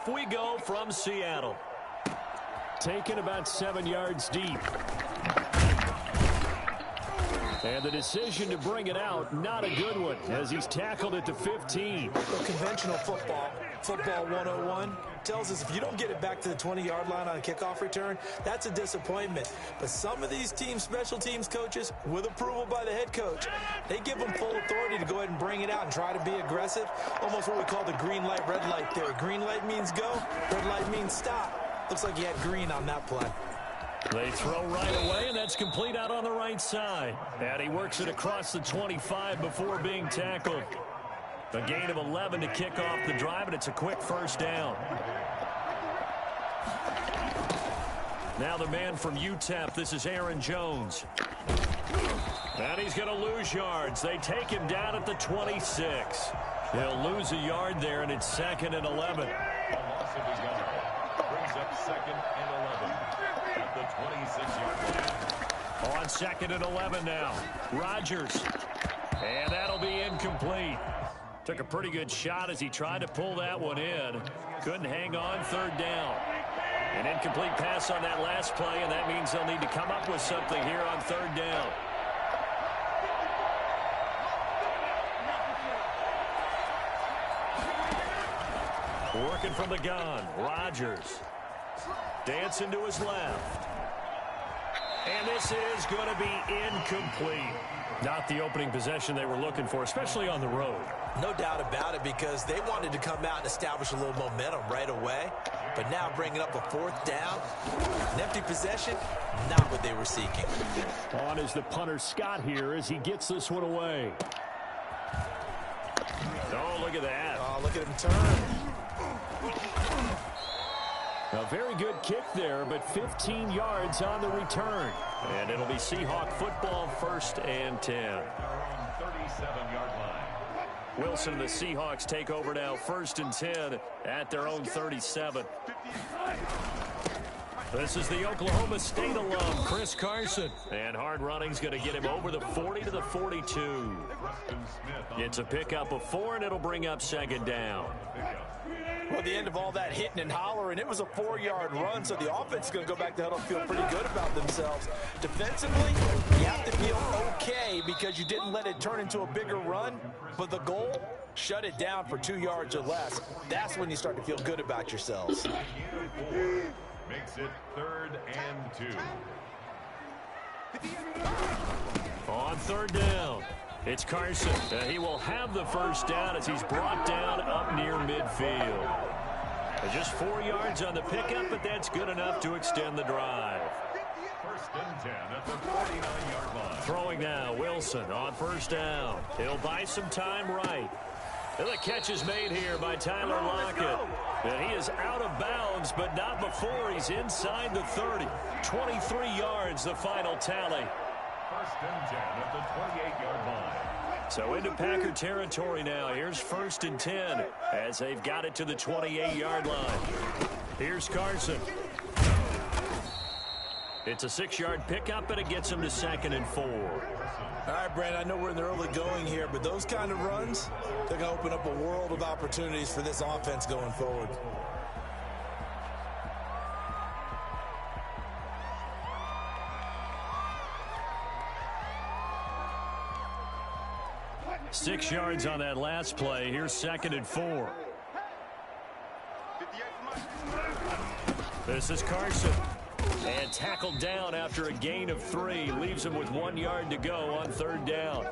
Off we go from Seattle. Taken about 7 yards deep. And the decision to bring it out, not a good one, as he's tackled at the 15. Well, conventional football 101, tells us if you don't get it back to the 20-yard line on a kickoff return, that's a disappointment. But some of these teams, special teams coaches, with approval by the head coach, they give them full authority to go ahead and bring it out and try to be aggressive. Almost what we call the green light, red light theory. Green light means go, red light means stop. Looks like he had green on that play. They throw right away, and that's complete out on the right side. And he works it across the 25 before being tackled. A gain of 11 to kick off the drive, and it's a quick first down. Now the man from UTEP, this is Aaron Jones. And he's going to lose yards. They take him down at the 26. He'll lose a yard there, and it's 2nd and 11. Brings up 2nd and 11 at the 26-yard line. On 2nd and 11 now. Rodgers. And that'll be incomplete. Took a pretty good shot as he tried to pull that one in. Couldn't hang on. 3rd down. An incomplete pass on that last play, and that means they'll need to come up with something here on 3rd down. Working from the gun. Rodgers. Dancing to his left. And this is going to be incomplete. Not the opening possession they were looking for, especially on the road. No doubt about it, because they wanted to come out and establish a little momentum right away. But now bringing up a 4th down, an empty possession, not what they were seeking. On is the punter Scott here as he gets this one away. Oh, look at that. Oh, look at him turn. A very good kick there, but 15 yards on the return. And it'll be Seahawk football, 1st and 10. 37-yard line. Wilson, the Seahawks take over now, 1st and 10 at their own 37. This is the Oklahoma State alum, Chris Carson. And hard running's going to get him over the 40 to the 42. It's a pickup of 4, and it'll bring up 2nd down. Well, at the end of all that hitting and hollering, it was a 4-yard run, so the offense is going to go back to huddle and feel pretty good about themselves. Defensively, you have to feel okay because you didn't let it turn into a bigger run, but the goal, shut it down for 2 yards or less. That's when you start to feel good about yourselves. Makes it 3rd and 2. On 3rd down, it's Carson. He will have the 1st down as he's brought down up near midfield. Just 4 yards on the pickup, but that's good enough to extend the drive. 1st and 10 at the 49-yard line. Throwing now, Wilson on 1st down. He'll buy some time right. And the catch is made here by Tyler Lockett. And he is out of bounds, but not before he's inside the 30. 23 yards, the final tally. 1st and 10 at the 28-yard line. So into Packer territory now. Here's 1st and 10 as they've got it to the 28-yard line. Here's Carson. It's a 6-yard pickup, and it gets him to 2nd and 4. All right, Brandon, I know we're in the early going here, but those kind of runs, they're going to open up a world of opportunities for this offense going forward. Six yards on that last play. Here's 2nd and 4. This is Carson. And tackled down after a gain of 3. Leaves him with 1 yard to go on 3rd down.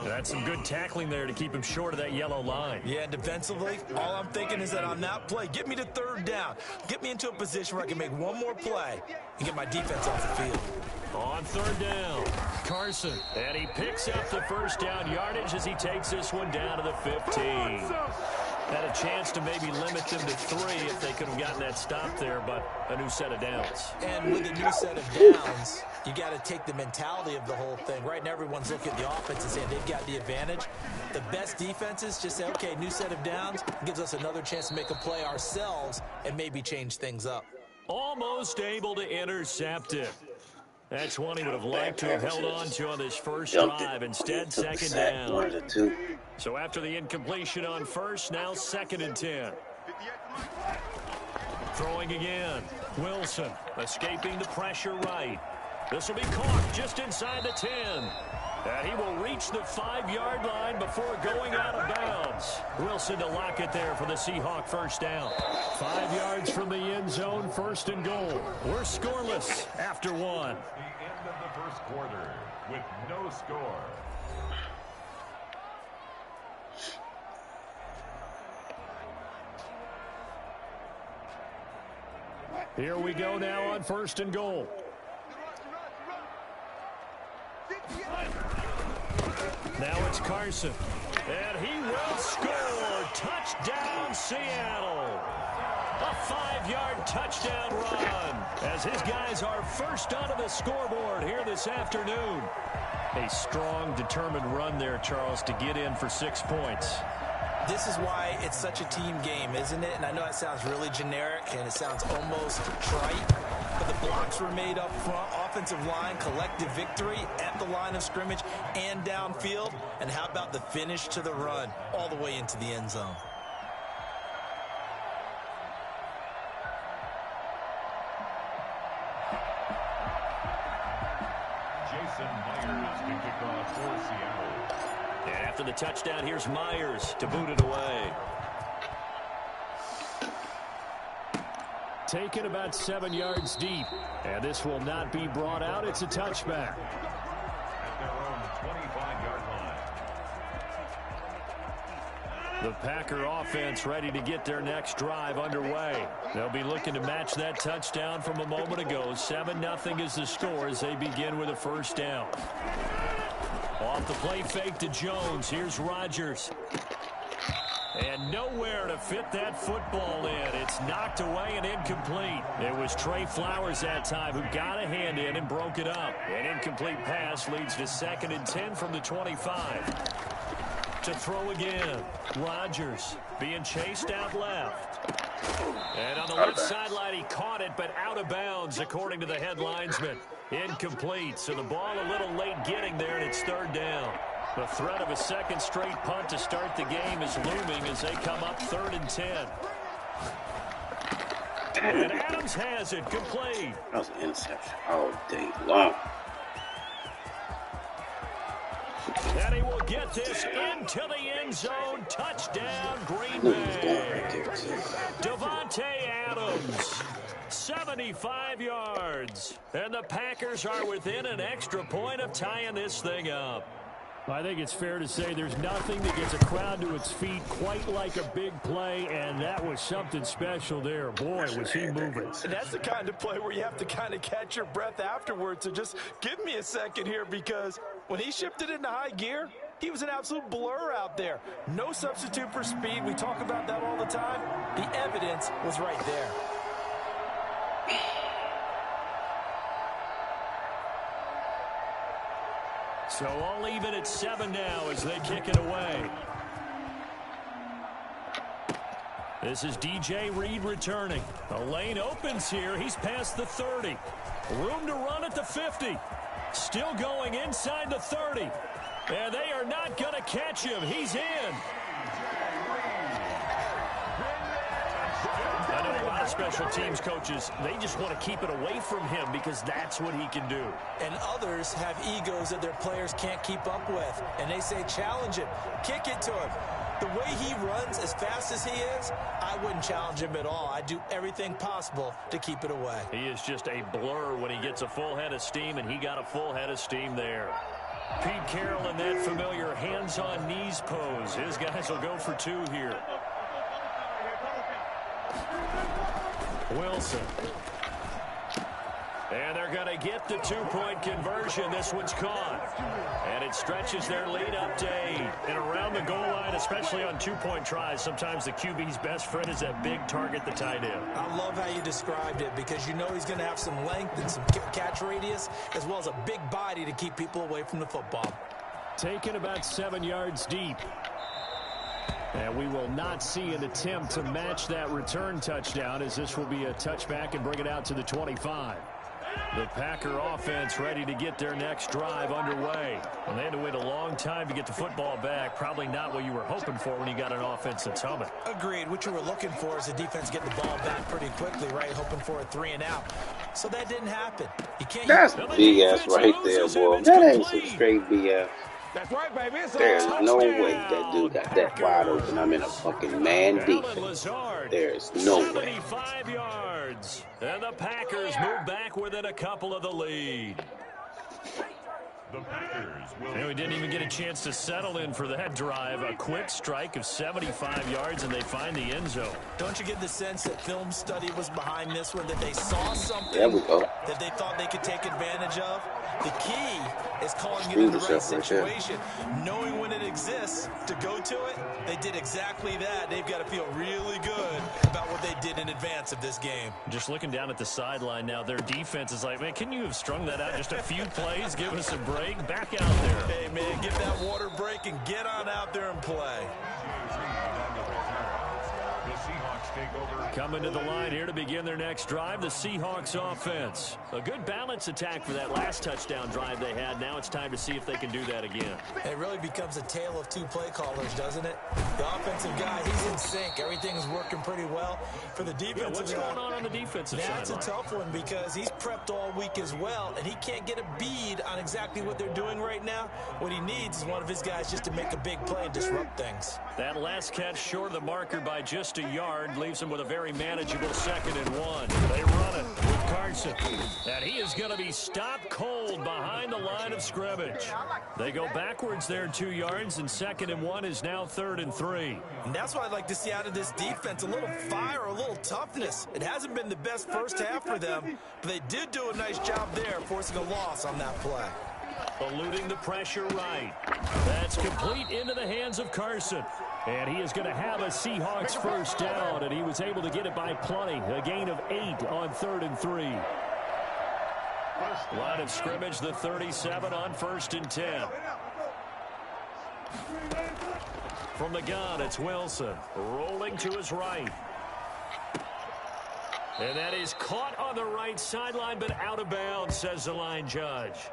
That's some good tackling there to keep him short of that yellow line. Yeah, defensively, all I'm thinking is that on that play, get me to 3rd down. Get me into a position where I can make one more play and get my defense off the field. On 3rd down, Carson. And he picks up the 1st down yardage as he takes this one down to the 15. Had a chance to maybe limit them to 3 if they could have gotten that stop there, but a new set of downs. And with a new set of downs, you got to take the mentality of the whole thing. Right now, everyone's looking at the offense and saying they've got the advantage. The best defenses just say, okay, new set of downs, gives us another chance to make a play ourselves and maybe change things up. Almost able to intercept it. That's one he would have liked to have held on to on this first drive. Instead, 2nd down. So after the incompletion on 1st, now 2nd and 10. Throwing again. Wilson escaping the pressure right. This will be caught just inside the 10. And he will reach the 5-yard line before going out of bounds. Wilson to lock it there for the Seahawk first down. 5 yards from the end zone, first and goal. We're scoreless after one. The end of the first quarter with no score. Here we go now on first and goal. Now it's Carson. And he will score. Touchdown, Seattle. A 5-yard touchdown run as his guys are first onto the scoreboard here this afternoon. A strong, determined run there, Charles, to get in for 6 points. This is why it's such a team game, isn't it? And I know it sounds really generic and it sounds almost trite, but the blocks were made up front, offensive line, collective victory at the line of scrimmage and downfield. And how about the finish to the run all the way into the end zone? Jason Myers to kick off for Seattle. And after the touchdown, here's Myers to boot it away. Taken about 7 yards deep. And this will not be brought out. It's a touchback. At their own 25-yard line. The Packer offense ready to get their next drive underway. They'll be looking to match that touchdown from a moment ago. 7-0 is the score as they begin with a first down. Off the play fake to Jones. Here's Rodgers. And nowhere to fit that football in. It's knocked away and incomplete. It was Trey Flowers that time who got a hand in and broke it up. An incomplete pass leads to 2nd and 10 from the 25. To throw again. Rodgers being chased out left. And on the left sideline, he caught it, but out of bounds, according to the head linesman. Incomplete, so the ball a little late getting there, and it's 3rd down. The threat of a second straight punt to start the game is looming as they come up 3rd and 10. And Adams has it, complete. That was an interception all day long. And he will get this into the end zone. Touchdown, Green Bay. Devontae Adams, 75 yards. And the Packers are within an extra point of tying this thing up. I think it's fair to say there's nothing that gets a crowd to its feet quite like a big play, and that was something special there. Boy, was he moving. And that's the kind of play where you have to kind of catch your breath afterwards. So just give me a second here, because when he shifted into high gear, he was an absolute blur out there. No substitute for speed. We talk about that all the time. The evidence was right there. So all even at 7 now as they kick it away. This is DJ Reed returning. The lane opens here. He's past the 30. Room to run at the 50. Still going inside the 30. And they are not going to catch him. He's in. I know a lot of special teams coaches, they just want to keep it away from him because that's what he can do. And others have egos that their players can't keep up with. And they say, challenge him. Kick it to him. The way he runs as fast as he is, I wouldn't challenge him at all. I'd do everything possible to keep it away. He is just a blur when he gets a full head of steam, and he got a full head of steam there. Pete Carroll in that familiar hands-on knees pose. His guys will go for 2 here. Wilson. And they're going to get the 2-point conversion. This one's caught. And it stretches their lead up to 8. And around the goal line, especially on 2-point tries, sometimes the QB's best friend is that big target, the tight end. I love how you described it, because you know he's going to have some length and some catch radius, as well as a big body to keep people away from the football. Taken about 7 yards deep. And we will not see an attempt to match that return touchdown, as this will be a touchback and bring it out to the 25. The Packer offense ready to get their next drive underway. And they had to wait a long time to get the football back. Probably not what you were hoping for when you got an offense that's humming. Agreed. What you were looking for is the defense getting the ball back pretty quickly, right? Hoping for a 3 and out. So that didn't happen. You can't. That's BS right there, boy. That ain't some straight BS. That's right, baby. There's no way that dude got that wide open. I'm in a fucking man defense. There's no way. 75 yards. And the Packers move back within a couple of the lead. The Packers will. And we didn't even get a chance to settle in for that drive. A quick strike of 75 yards, and they find the end zone. Don't you get the sense that film study was behind this one, that they saw something There we go. that they thought they could take advantage of? The key is calling it in the right situation, knowing when it exists to go to it. They did exactly that. They've got to feel really good about what they did in advance of this game. Just looking down at the sideline now, their defense is like, man, can you have strung that out just a few plays? Give us a break. Back out there. Hey, man, give that water break and get on out there and play. The Seahawks take over. Coming to the line here to begin their next drive, the Seahawks offense. A good balance attack for that last touchdown drive they had. Now it's time to see if they can do that again. It really becomes a tale of two play callers, doesn't it? The offensive guy, he's in sync. Everything's working pretty well. For the defensive what's going on the defensive side? That's a tough one because he's prepped all week as well, and he can't get a bead on exactly what they're doing right now. What he needs is one of his guys just to make a big play and disrupt things. That last catch short of the marker by just a yard leaves him with a very manageable 2nd and 1. They run it with Carson, and he is going to be stopped cold behind the line of scrimmage. They go backwards there 2 yards, and 2nd and 1 is now 3rd and 3. And that's what I'd like to see out of this defense, a little fire, a little toughness. It hasn't been the best first half for them, but they did do a nice job there, forcing a loss on that play. Eluding the pressure right. That's complete into the hands of Carson. And he is going to have a Seahawks first down, and he was able to get it by plenty. A gain of 8 on 3rd and 3. Line of scrimmage, the 37 on 1st and 10. From the gun, it's Wilson. Rolling to his right. And that is caught on the right sideline, but out of bounds, says the line judge.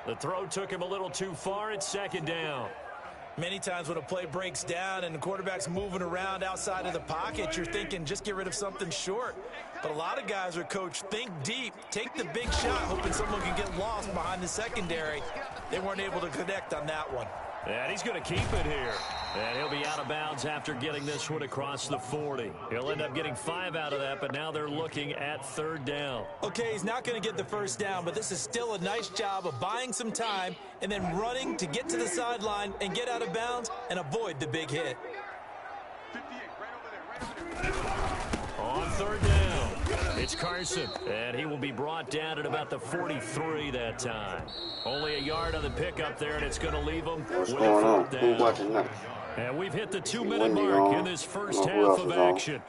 The throw took him a little too far. It's 2nd down. Many times when a play breaks down and the quarterback's moving around outside of the pocket, you're thinking just get rid of something short. But a lot of guys are coached, think deep, take the big shot, hoping someone can get lost behind the secondary. They weren't able to connect on that one. And he's going to keep it here. And he'll be out of bounds after getting this one across the 40. He'll end up getting 5 out of that, but now they're looking at 3rd down. Okay, he's not going to get the first down, but this is still a nice job of buying some time and then running to get to the sideline and get out of bounds and avoid the big hit. On 3rd down, it's Carson, and he will be brought down at about the 43 that time. Only a yard on the pickup there, and it's going to leave him What's with going a on? 4th Who's down. watching that? And we've hit the 2-minute mark in this first half of action.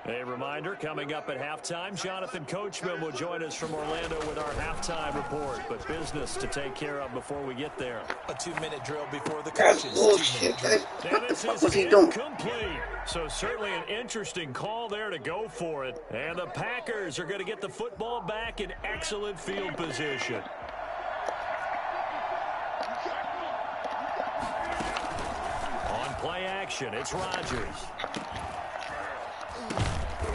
A reminder, coming up at halftime, Jonathan Coachman will join us from Orlando with our halftime report. But business to take care of before we get there. A 2-minute drill before the That's coaches. bullshit. What the fuck was he doing? Complete. So certainly an interesting call there to go for it. And the Packers are going to get the football back in excellent field position. On play action, it's Rodgers.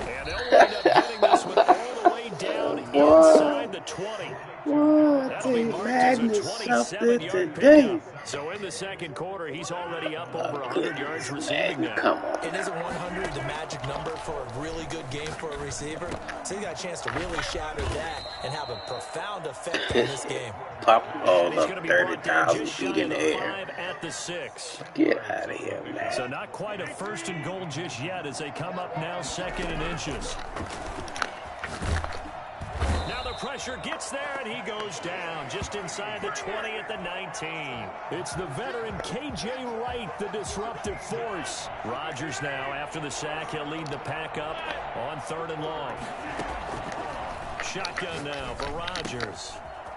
And they'll end up getting this one all the way down inside the 20. What the madness up there today? So in the second quarter, he's already up over 100 yards receiving now. Come on. And isn't 100 the magic number for a really good game for a receiver? So he got a chance to really shatter that and have a profound effect on this game. Pop all He's up going to be brought down 30,000 just shy feet in of the the air. 5 at the 6. Get out of here, man. So not quite a 1st and goal just yet as they come up now 2nd and inches. Now the pressure gets there and he goes down just inside the 20 at the 19. It's the veteran K.J. Wright, the disruptive force. Rodgers now after the sack, he'll lead the pack up on 3rd and long. Shotgun now for Rodgers.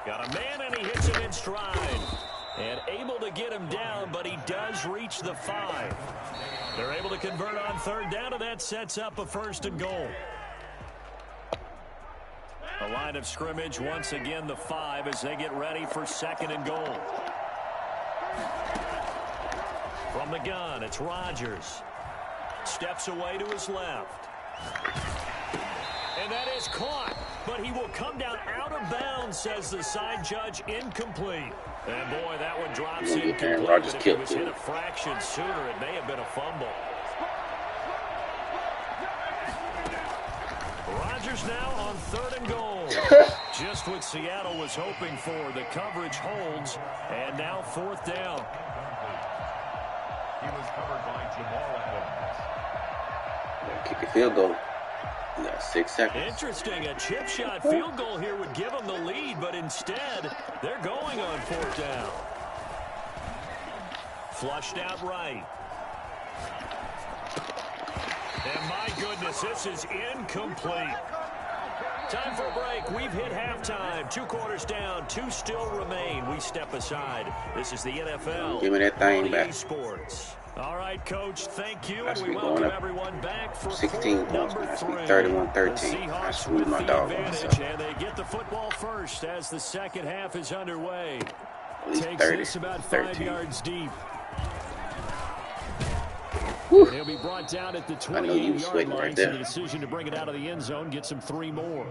Got a man, and he hits him in stride. And able to get him down, but he does reach the 5. They're able to convert on third down, and that sets up a 1st and goal. A line of scrimmage, once again the 5 as they get ready for 2nd and goal. From the gun, it's Rodgers. Steps away to his left. And that is caught, but he will come down out of bounds, says the side judge, incomplete. And boy, that one drops incomplete, but if it was hit a fraction sooner, it may have been a fumble. Rodgers now on 3rd and goal. Just what Seattle was hoping for. The coverage holds, and now 4th down. He was covered by Jamal Adams. Kick a field goal. You got 6 seconds. Interesting. A chip shot field goal here would give them the lead, but instead, they're going on 4th down. Flushed out right. And my goodness, this is incomplete. Time for a break. We've hit halftime. 2 quarters down. 2 still remain. We step aside. This is the NFL. Give me that thing back. Sports. All right, Coach, thank you. That's And we welcome everyone back for 16 points. That's 31-13. I screwed my dog on myself. And they get the football first as the second half is underway. Takes this about 5 yards deep. Whew. He'll be brought down at the 28-yard line, right so there. the decision to bring it out of the end zone gets him 3 more.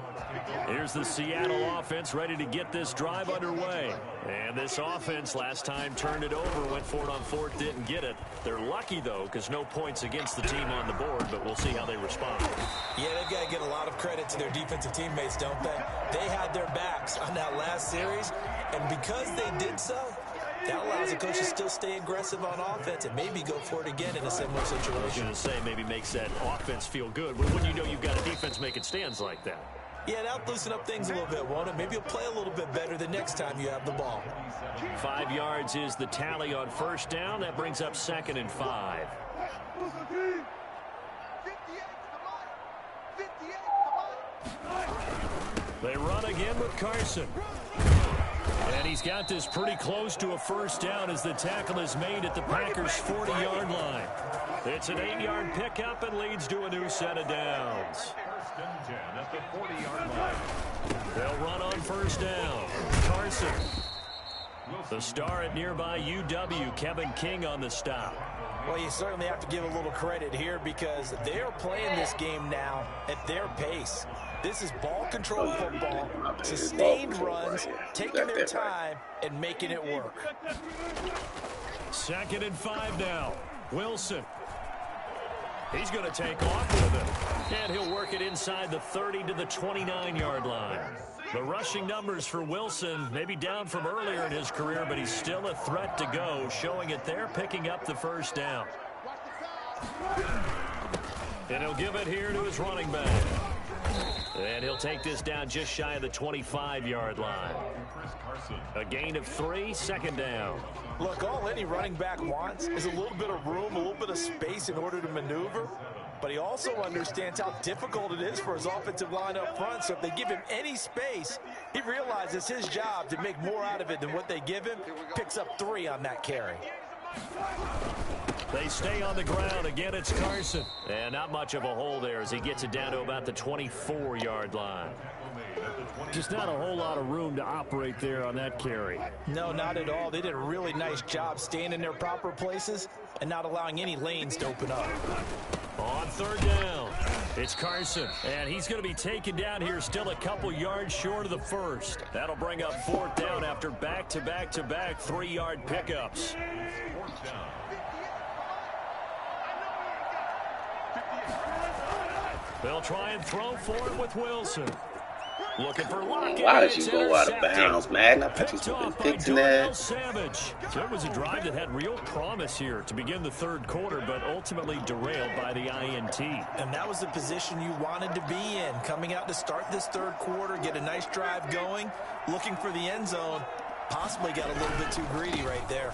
Here's the Seattle offense ready to get this drive underway. And this offense last time turned it over, went for it on 4th, didn't get it. They're lucky, though, because no points against the team on the board, but we'll see how they respond. Yeah, they've got to give a lot of credit to their defensive teammates, don't they? They had their backs on that last series, and because they did so, that allows the coach to still stay aggressive on offense and maybe go for it again in a similar situation. I was going to say maybe makes that offense feel good. When you know you've got a defense making stands like that. Yeah, that'll loosen up things a little bit, won't it? Maybe you'll play a little bit better the next time you have the ball. 5 yards is the tally on 1st down. That brings up 2nd and 5. They run again with Carson. And he's got this pretty close to a 1st down as the tackle is made at the Packers' 40-yard line. It's an 8-yard pickup and leads to a new set of downs. 1st and 10 at the 40-yard line. They'll run on 1st down. Carson. The star at nearby UW, Kevin King on the stop. Well, you certainly have to give a little credit here because they're playing this game now at their pace. This is ball control football, sustained runs, taking their time and making it work. 2nd and 5 now. Wilson. He's going to take off with it. And he'll work it inside the 30 to the 29-yard line. The rushing numbers for Wilson maybe down from earlier in his career, but he's still a threat to go, showing it there, picking up the 1st down. And he'll give it here to his running back. And he'll take this down just shy of the 25-yard line. A gain of 3, 2nd down. Look, all any running back wants is a little bit of room, a little bit of space in order to maneuver. But he also understands how difficult it is for his offensive line up front. So if they give him any space, he realizes his job to make more out of it than what they give him. Picks up 3 on that carry. They stay on the ground. Again, it's Carson. And not much of a hole there as he gets it down to about the 24-yard line. Just not a whole lot of room to operate there on that carry. No, not at all. They did a really nice job staying in their proper places and not allowing any lanes to open up. On 3rd down, it's Carson. And he's going to be taken down here still a couple yards short of the 1st. That'll bring up 4th down after back-to-back-to-back 3-yard pickups. 4th down. They'll try and throw for it with Wilson. Looking for Lockett. Why did you go out of bounds, Madden? I thought you was fixing that. Savage. So it was a drive that had real promise here to begin the 3rd quarter, but ultimately derailed by the INT. And that was the position you wanted to be in. Coming out to start this 3rd quarter, get a nice drive going, looking for the end zone. Possibly got a little bit too greedy right there.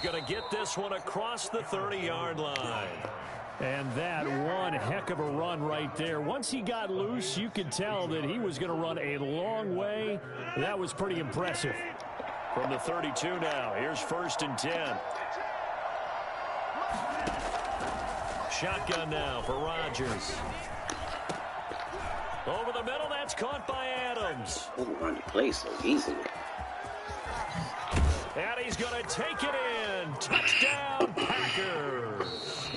going to get this one across the 30-yard line. And that one heck of a run right there. Once he got loose, you could tell that he was going to run a long way. That was pretty impressive. From the 32 now, here's 1st and 10. Shotgun now for Rodgers. Over the middle, that's caught by Adams. Run the play so easily. And he's going to take it in. Touchdown, Packers.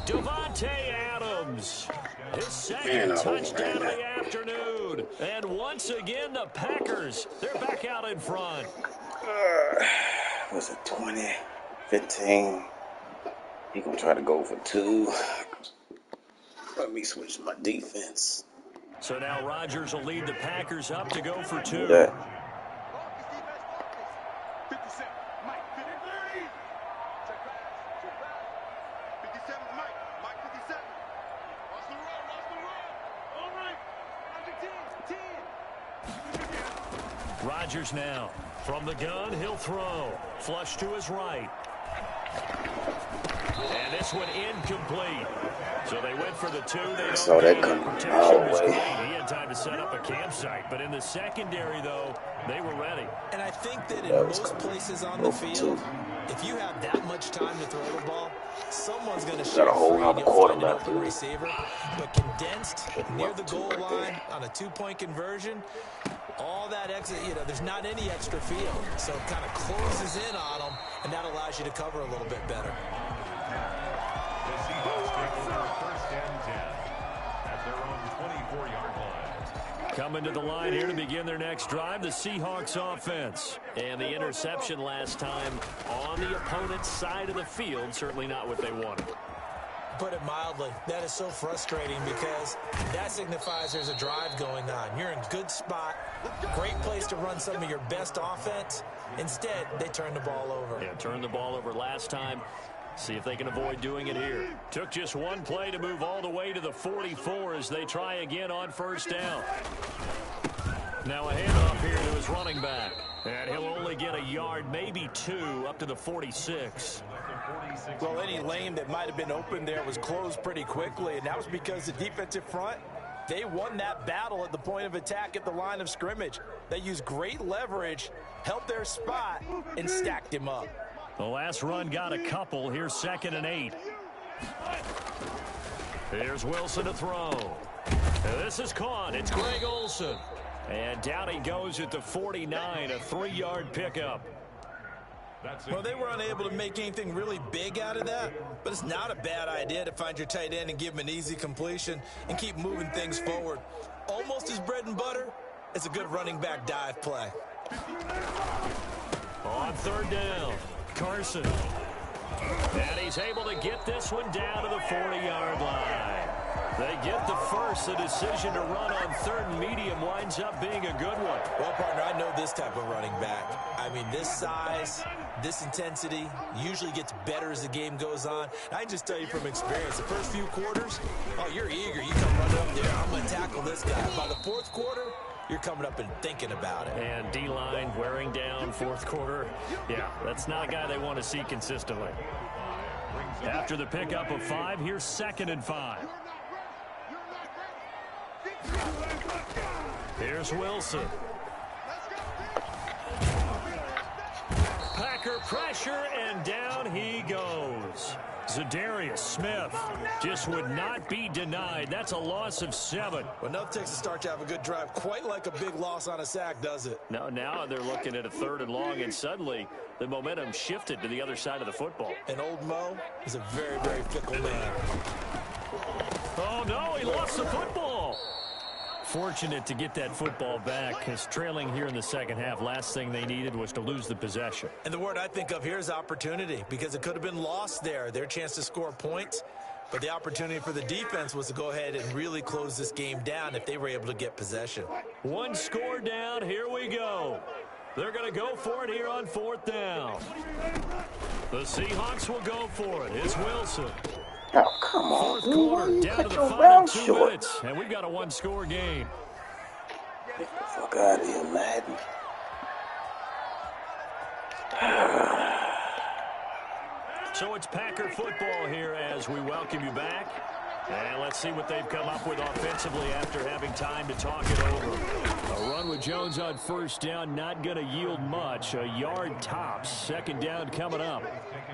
Davante Adams. His second touchdown of the afternoon. And once again, the Packers, they're back out in front. Was it 20, 15? He going to try to go for 2. Let me switch my defense. So now Rodgers will lead the Packers up to go for 2. Rodgers now. From the gun, he'll throw. Flush to his right. And this one incomplete. So they went for the 2. They saw that coming. Protection was great. He had time to set up a campsite. But in the secondary, though, they were ready. And I think that in most places on the field, if you have that much time to throw the ball, someone's going to shoot a whole other quarter left. Receiver, but condensed near the goal line on a 2-point conversion, all that exit, there's not any extra field. So it kind of closes in on them, and that allows you to cover a little bit better. The Seahawks take over 1st and 10 at their own 24-yard line. Coming to the line here to begin their next drive, the Seahawks offense. And the interception last time on the opponent's side of the field, certainly not what they wanted. Put it mildly, that is so frustrating because that signifies there's a drive going on. You're in a good spot, great place to run some of your best offense. Instead, they turn the ball over. Yeah, turned the ball over last time. See if they can avoid doing it here. Took just one play to move all the way to the 44 as they try again on 1st down. Now a handoff here to his running back. And he'll only get a yard, maybe 2, up to the 46. Well, any lane that might have been open there was closed pretty quickly, and that was because the defensive front, they won that battle at the point of attack at the line of scrimmage. They used great leverage, held their spot, and stacked him up. The last run got a couple. Here's 2nd and 8. Here's Wilson to throw. And this is caught. It's Greg Olsen. And down he goes at the 49, a 3-yard pickup. Well, they were unable to make anything really big out of that, but it's not a bad idea to find your tight end and give him an easy completion and keep moving things forward. Almost as bread and butter as a good running back dive play. On 3rd down, Carson. And he's able to get this one down to the 40-yard line. They get the first. The decision to run on 3rd and medium winds up being a good one. Well, partner, I know this type of running back. I mean, this size, this intensity usually gets better as the game goes on. I can just tell you from experience, the first few quarters, oh, you're eager. You come running up there. I'm going to tackle this guy. By the 4th quarter, you're coming up and thinking about it. And D-line wearing down 4th quarter. Yeah, that's not a guy they want to see consistently. After the pickup of 5, here's 2nd and 5. Here's Wilson. Packer pressure, and down he goes. Zadarius Smith just would not be denied. That's a loss of 7. Well, enough takes a start to have a good drive. Quite like a big loss on a sack, does it? No, now they're looking at a 3rd and long, and suddenly the momentum shifted to the other side of the football. And old Mo is a very, very fickle man. Oh, no, he lost the football. Fortunate to get that football back, as trailing here in the 2nd half. Last thing they needed was to lose the possession. And the word I think of here is opportunity, because it could have been lost there. Their chance to score points, but the opportunity for the defense was to go ahead and really close this game down if they were able to get possession. 1 score down. Here we go. They're going to go for it here on 4th down. The Seahawks will go for it. It's Wilson. Oh, come on. 4th quarter, down to the final 2 minutes, and we've got a 1-score game. Get the fuck out of here, Madden. So it's Packer football here as we welcome you back. And let's see what they've come up with offensively after having time to talk it over. A run with Jones on first down, not going to yield much. A yard tops. Second down coming up.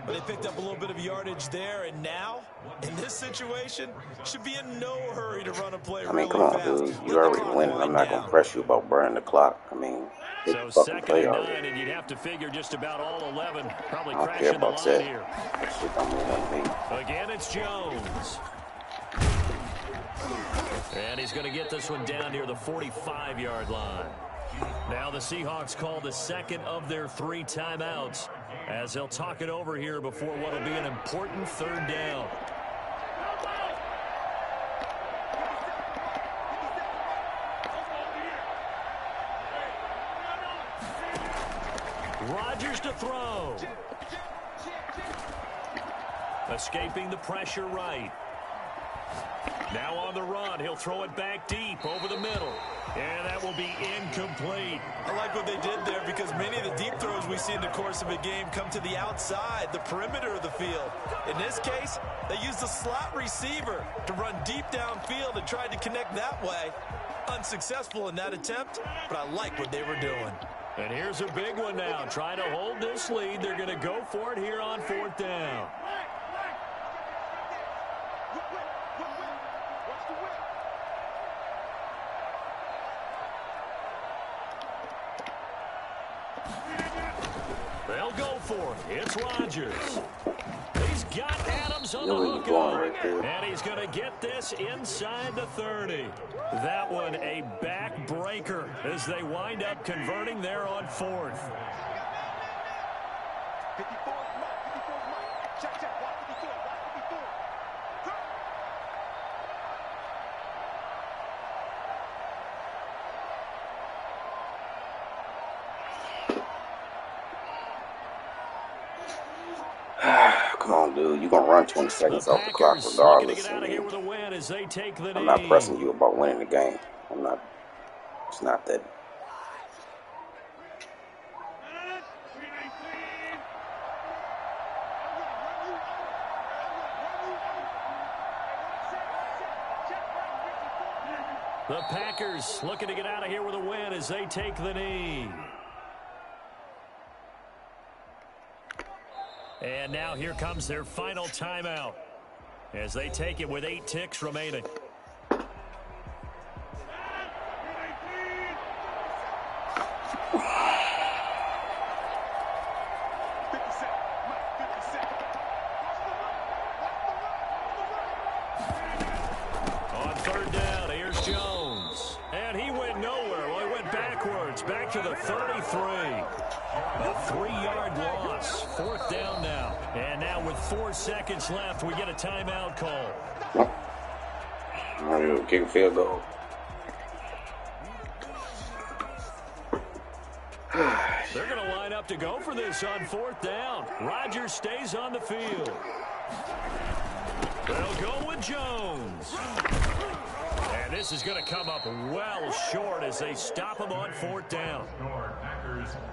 Well, they picked up a little bit of yardage there, and now, in this situation, should be in no hurry to run a play I mean, really come on, fast. dude. You already winning. I'm not going to press you about burning the clock. I mean, hit So the fucking second play and already. 9, and you'd have to figure just about all 11 probably I don't care crashing the about line that. here. That shit don't mean nothing to me. Again, it's Jones. And he's going to get this one down near the 45-yard line. Now the Seahawks call the second of their 3 timeouts as they'll talk it over here before what will be an important third down. Rodgers to throw. Escaping the pressure right. Now on the run, he'll throw it back deep over the middle. And that will be incomplete. I like what they did there because many of the deep throws we see in the course of a game come to the outside, the perimeter of the field. In this case, they used a slot receiver to run deep downfield and tried to connect that way. Unsuccessful in that attempt, but I like what they were doing. And here's a big one now. Trying to hold this lead. They're going to go for it here on 4th down. They'll go for it. It's Rodgers. He's got Adams on the hook. And he's going to get this inside the 30. That one a backbreaker as they wind up converting there on 4th. Come on, dude. You're going to run 20 seconds off the clock regardless. I'm not pressing you about winning the game. I'm not. It's not that. The Packers looking to get out of here with a win as they take the knee. And now here comes their final timeout as they take it with 8 ticks remaining. On 3rd down, here's Jones. And he went nowhere. Well, he went backwards, back to the 33. A 3-yard loss. 4th down now. And now with 4 seconds left, we get a timeout call. Kick a field goal. They're going to line up to go for this on 4th down. Rodgers stays on the field. They'll go with Jones. And this is going to come up well short as they stop him on 4th down.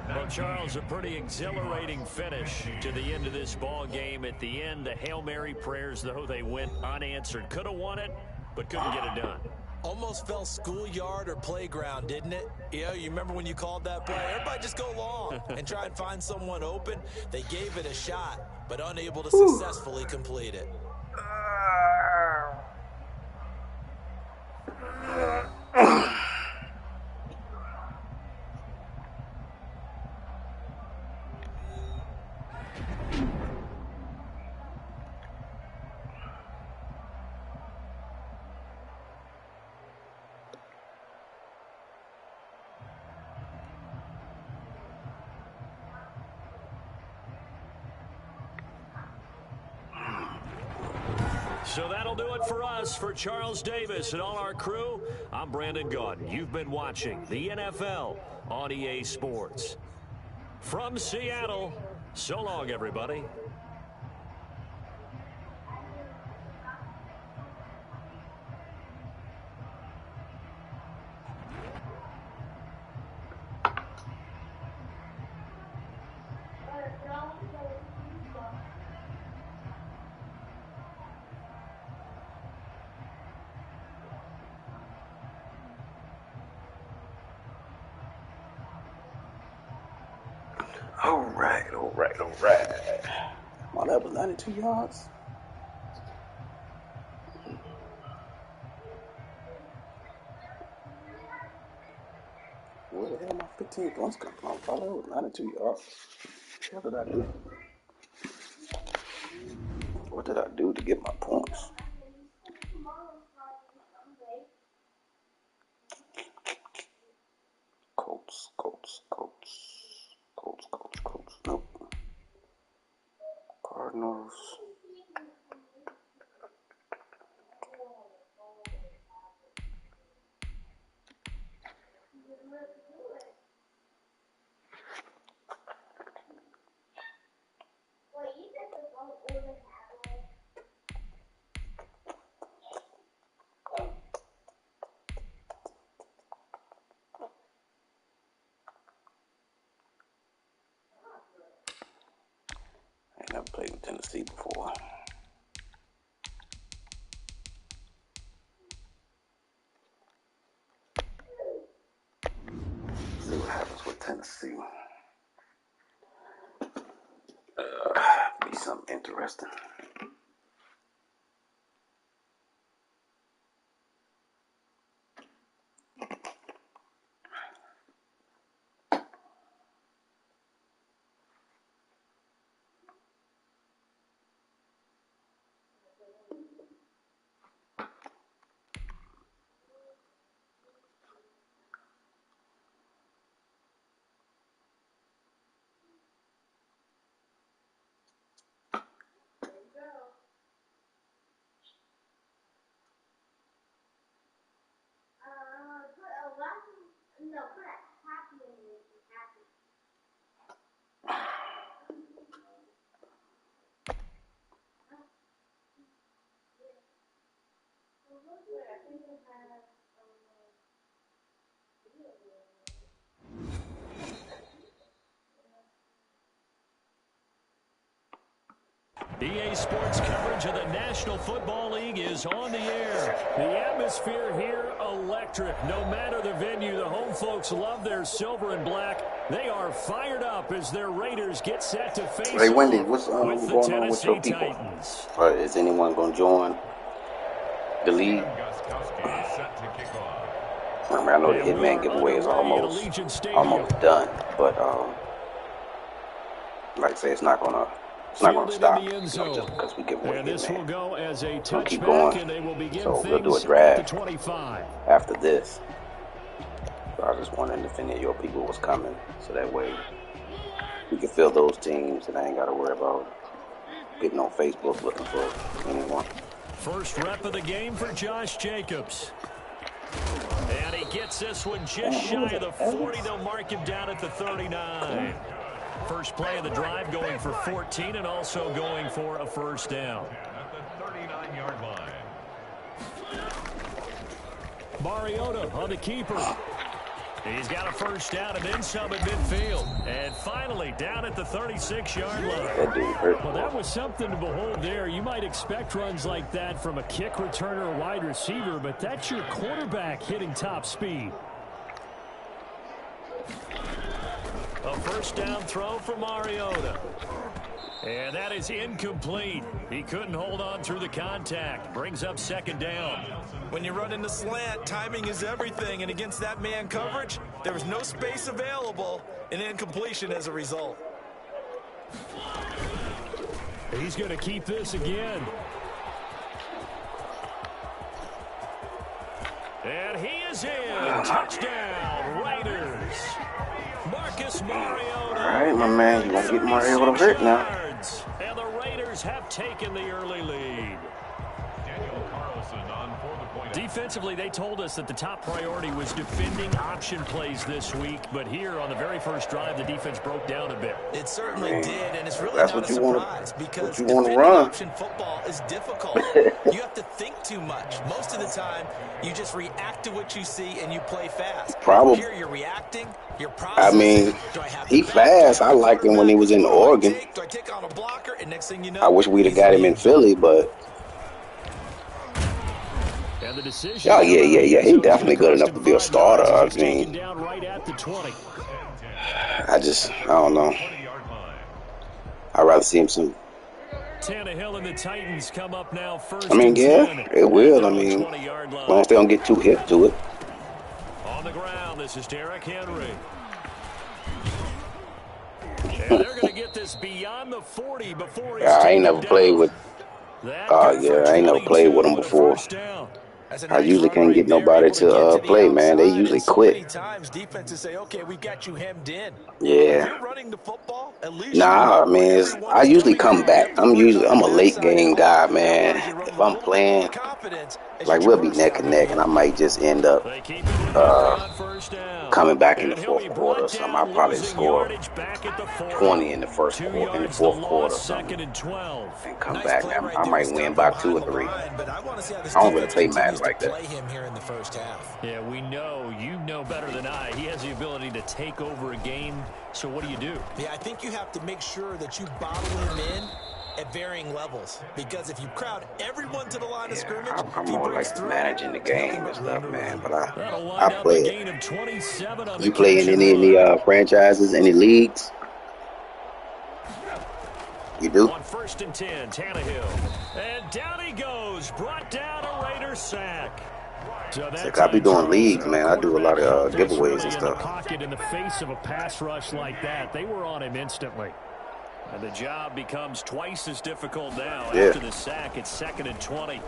Well, Charles, a pretty exhilarating finish to the end of this ball game. At the end, the Hail Mary prayers, though, they went unanswered. Could have won it, but couldn't get it done. Almost felt schoolyard or playground, didn't it? You remember when you called that play? Everybody just go long and try and find someone open. They gave it a shot, but unable to successfully complete it. So that'll do it for us. For Charles Davis and all our crew, I'm Brandon Gaudin. You've been watching the NFL on EA Sports. From Seattle, so long, everybody. All right. Oh, that was 92 yards. Where the hell my 15 points come from? I thought that was 92 yards. What did I do? What did I do to get my points? Colts. Nope. Cardinals. I never played with Tennessee before. See what happens with Tennessee. Be something interesting. EA Sports coverage of the National Football League is on the air. The atmosphere here, electric. No matter the venue, the home folks love their silver and black. They are fired up as their Raiders get set to face Hey, Wendy, what's with the going on with your Tennessee people? Titans. Is anyone going to join the league? I mean, I know the Hitman giveaway is almost done, but like I say, it's not gonna stop, just because we give away and this will go as a we'll keep touchback, going. and they will begin So we'll do a things at draft the 25. after this. So I was just wondering if any of your people was coming, so that way we can fill those teams, and I ain't got to worry about getting on Facebook looking for anyone. First rep of the game for Josh Jacobs. And he gets this one just shy of the 40. They'll mark him down at the 39. First play of the drive going for 14 and also going for a first down. At the 39-yard line. Mariota on the keeper. He's got a first down and then some at midfield. And finally down at the 36-yard line. That dude hurt. Well, that was something to behold there. You might expect runs like that from a kick returner or wide receiver, but that's your quarterback hitting top speed. A first down throw for Mariota. And that is incomplete. He couldn't hold on through the contact. Brings up second down. When you run in the slant, timing is everything, and against that man coverage, there was no space available, and incompletion as a result. He's going to keep this again. And he is in. Touchdown, Raiders. Marcus Mariota. All right, my man, you gonna get Mariota hurt now. And the Raiders have taken the early lead. Defensively, they told us that the top priority was defending option plays this week, but here on the very first drive, the defense broke down a bit. It certainly did, and it's really That's not what a you wanna- surprise because what you wanna defending run. option football is difficult. You have to think too much. Most of the time, you just react to what you see and you play fast. Probably. Here you're reacting, you're I processing. mean, Do I have he the back? fast. Do I liked him when he was in Oregon. Do I take on a blocker? And next thing you know, I wish we'd have he's got in him the in end zone. Philly, but And the decision yeah. He definitely good enough to be a starter. I mean, down right at the 20. I don't know. I'd rather see him soon. Tannehill and the Titans come up now first. I mean, and yeah, 10 it will. at I their own mean, 20-yard as long line. as they don't get too hip to it. On the ground, this is Derrick Henry. And they're going to get this beyond the 40 before he's I ain't taken never down. played with. That good for I ain't never played with 22 them and a before. first down. That's a I nice usually run can't right get there, nobody able to get to the play, man. They outside, usually and so quit. many times defenses say, okay, we got you hemmed in. Yeah. If you're running the football, at least you Nah, know I mean, where I everyone's usually coming come from. You back. have to worry about I'm the a late backside at game home. guy, That man. allows you to run If with a I'm little bit more playing, confidence as like you we'll be traverse neck down and the neck, and I field. might just end up They keep it in Henry on first down. coming back in the And he'll fourth be quarter or brought something. I'll down, probably losing score yardage back at the 40. 20 in the 2 yards to fourth quarter or loss, something, second and 12. and come Nice back. play right I there might to win stop by from 2 or behind the 3. line, but I want to see how this I don't really defense play continues Madden like to that. play him here in the first half. Yeah, we know, you know better than I. He has the ability to take over a game. So what do you do? Yeah, I think you have to make sure that you bottle him in at varying levels, because if you crowd everyone to the line of scrimmage, I'm if he more breaks like through, managing the it's nothing game and but stuff, room to man. run. But That'll I wind up play a it. gain of 27 on the You play in catch and any run. franchises, any leagues? You do? On first and 10, Tannehill. And down he goes, brought down a Raider sack. So that Like I be time, doing Charles, leagues, man. I do a lot of quarterback giveaways really and in the stuff. pocket in the face of a pass rush like that. They were on him instantly. And the job becomes twice as difficult now. Yeah. After the sack, it's second and 20.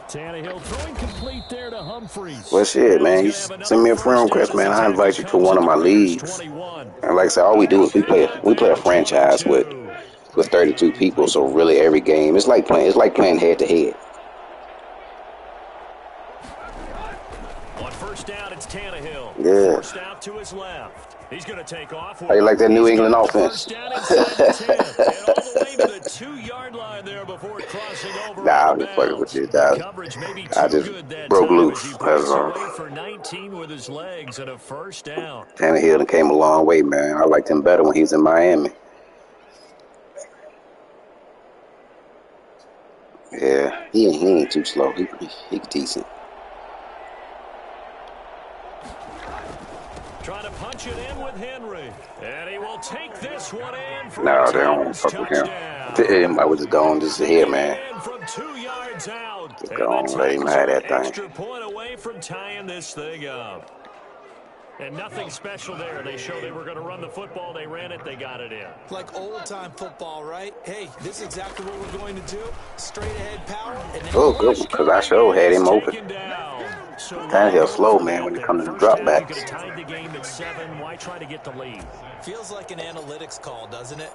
Tannehill throwing complete there to Humphries. Well, shit, Now man. You he's gonna have another send me a friend first down request, as man. the I tackle invite you to comes one at of the my Raiders' leagues. 21. And like I said, all we do is we play Back a franchise with 22. 32 people. So really, every game it's like playing head to head. On first down, it's Tannehill. Yeah. Forced out to his left. He's going to take off. How you like that New England offense? First down inside the 10. And all the way to the 2-yard line there before crossing over Nah, out I'm of just fucking with bounds. you, The guys. coverage may be I too just good that broke time as he loose. breaks away for 19 with his legs and a first down. Tannehill done came a long way, man. I liked him better when he was in Miami. Yeah, he ain't too slow. He's decent. Trying to punch it in with Henry. And he will take this one in for No, a they don't Titans fuck with him. touchdown. I was just going just here, man. In from 2 yards out. Just And go the on, let him Titans have are an that thing. extra point away from tying this thing up. And nothing special there. They showed they were going to run the football. They ran it. They got it in. Like old-time football, right? Hey, this is exactly what we're going to do. Straight-ahead power. And Oh, good, because I sure had him open. So Tannehill slow, man, when it comes to the drop You backs. could have tied the game at 7. Why try to get the lead? Feels like an analytics call, doesn't it?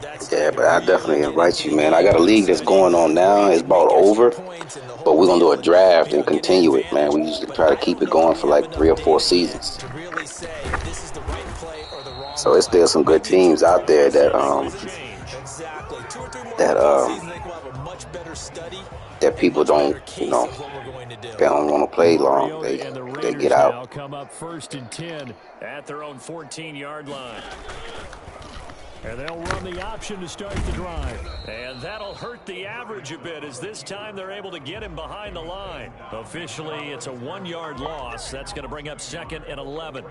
That's Yeah, but I definitely really invite get you, into man. the I got a game. league that's going on now. It's about over, but we're going to do a draft and continue it, man. We usually try to keep it going for like 3 or 4 seasons. To really say this is the right play or the wrong So it's still some good teams out there that exactly 2 or 3 more that season, they will have a much better study that people don't, they don't want to play long. They get out. Now come up first and 10 at their own 14-yard line. And they'll run the option to start the drive. And that'll hurt the average a bit as this time they're able to get him behind the line. Officially, it's a 1-yard loss. That's going to bring up second and 11.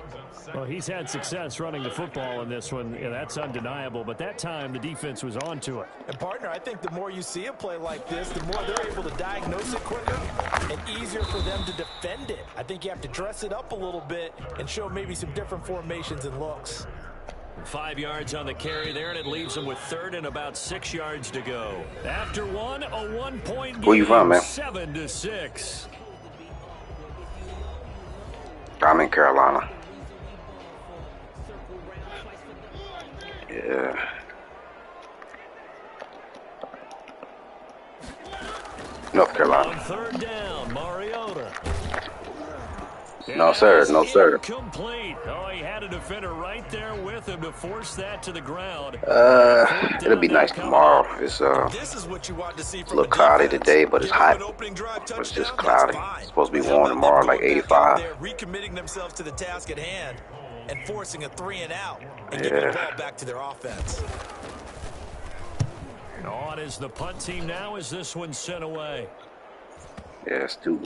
Well, he's had success running the football in this one. Yeah, that's undeniable. But that time, the defense was on to it. And, partner, I think the more you see a play like this, the more they're able to diagnose it quicker and easier for them to defend it. I think you have to dress it up a little bit and show maybe some different formations and looks. 5 yards on the carry there, and it leaves them with third and about 6 yards to go. After one, a 1-point game. Where you from, man? 7-6. I'm in Carolina. Yeah. North Carolina. On third down, Mariota. No, sir. No, sir. Incomplete. Oh, he had a defender right there with him to force that to the ground. It'll be nice tomorrow. It's This is what you want to see a from little cloudy today, but it's hot. It's just cloudy. It's supposed to be warm tomorrow, like 85. They're recommitting themselves to the task at hand and forcing a 3-and-out and giving the ball back to their offense. On is the punt team now as this one's sent away. Yeah, it's too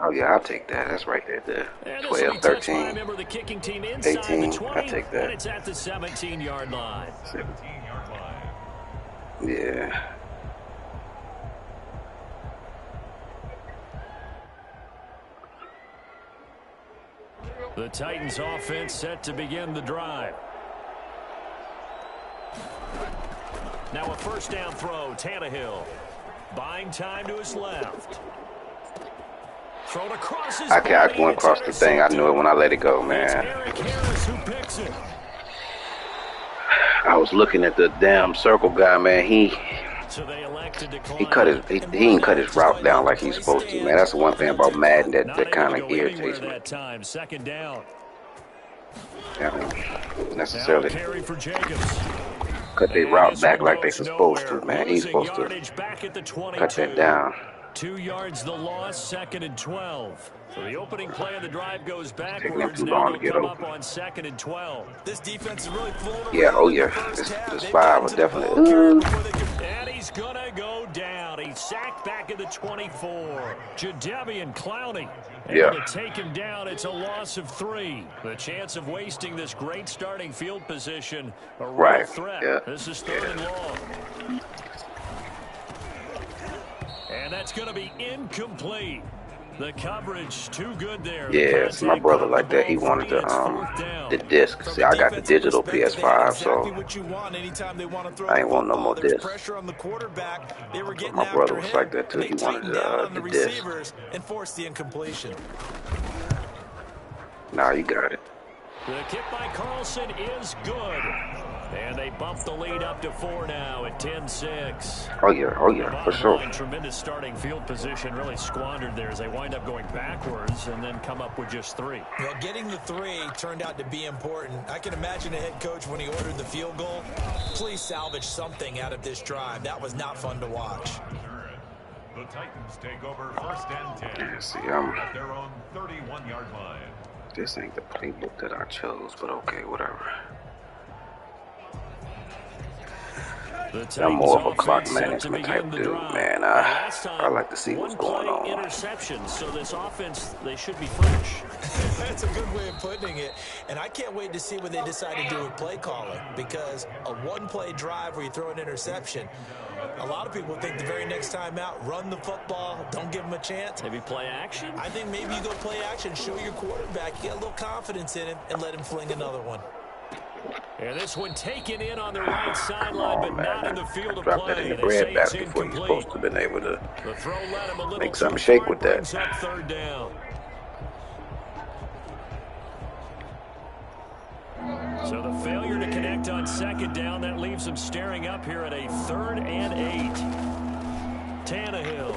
Oh, yeah, I'll take that. That's right there. And 12, 13, member of the kicking team inside 18. the 20, I'll take that. and it's at the 17-yard line. 17-yard line. Yeah. The Titans offense set to begin the drive. Now a first down throw, Tannehill. Buying time to his left. Thrown across his I went across the thing. I knew it when I let it go, man. Eric Harris who picks it. I was looking at the damn circle guy, man. He didn't cut his route down like he's supposed to, man. That's the one thing about Madden that kind of irritates me. Second down. I mean, necessarily cut their route back like they're supposed to, man. He's supposed to cut that down. 2 yards the loss, 2nd and 12. So the opening play of the drive goes backwards. Now they'll come up on 2nd and 12. This defense is really vulnerable. Yeah, oh yeah. This 5 was definitely. And he's going to go down. He's sacked back at the 24. Jadeveon Clowney able to take him down. It's a loss of 3. The chance of wasting this great starting field position, a real threat. Yeah. This is 3rd and long. And that's going to be incomplete. The coverage too good there. Yeah, it's my brother like that. He wanted the disc. See, I got the digital PS5, so I ain't want no more disc. My brother was like that too. He wanted the disc. And forced the incompletion. Nah, you got it. The kick by Carlson is good. And they bump the lead up to 4 now at 10-6. Oh, yeah, for sure. Tremendous starting field position, really squandered there as they wind up going backwards and then come up with just 3. Well, getting the 3 turned out to be important. I can imagine a head coach when he ordered the field goal. Please salvage something out of this drive. That was not fun to watch. The Titans take over 1st and 10. Yeah, see, at their own 31-yard line. This ain't the playbook that I chose, but okay, whatever. I'm more of a clock management type dude, man. I like to see what's going on. Interceptions, so this offense, they should be fresh. That's a good way of putting it. And I can't wait to see what they decide to do with play calling, because a one-play drive where you throw an interception, a lot of people think the very next time out, run the football, don't give them a chance. Maybe play action? I think maybe you go play action, show your quarterback, you get a little confidence in him, and let him fling another one. And this one taken in on the right sideline, but not in the field of drop play. That in the bread basket before you're supposed to have been able to make something shake with that. 3rd down. So the failure to connect on 2nd down, that leaves them staring up here at a 3rd and 8. Tannehill.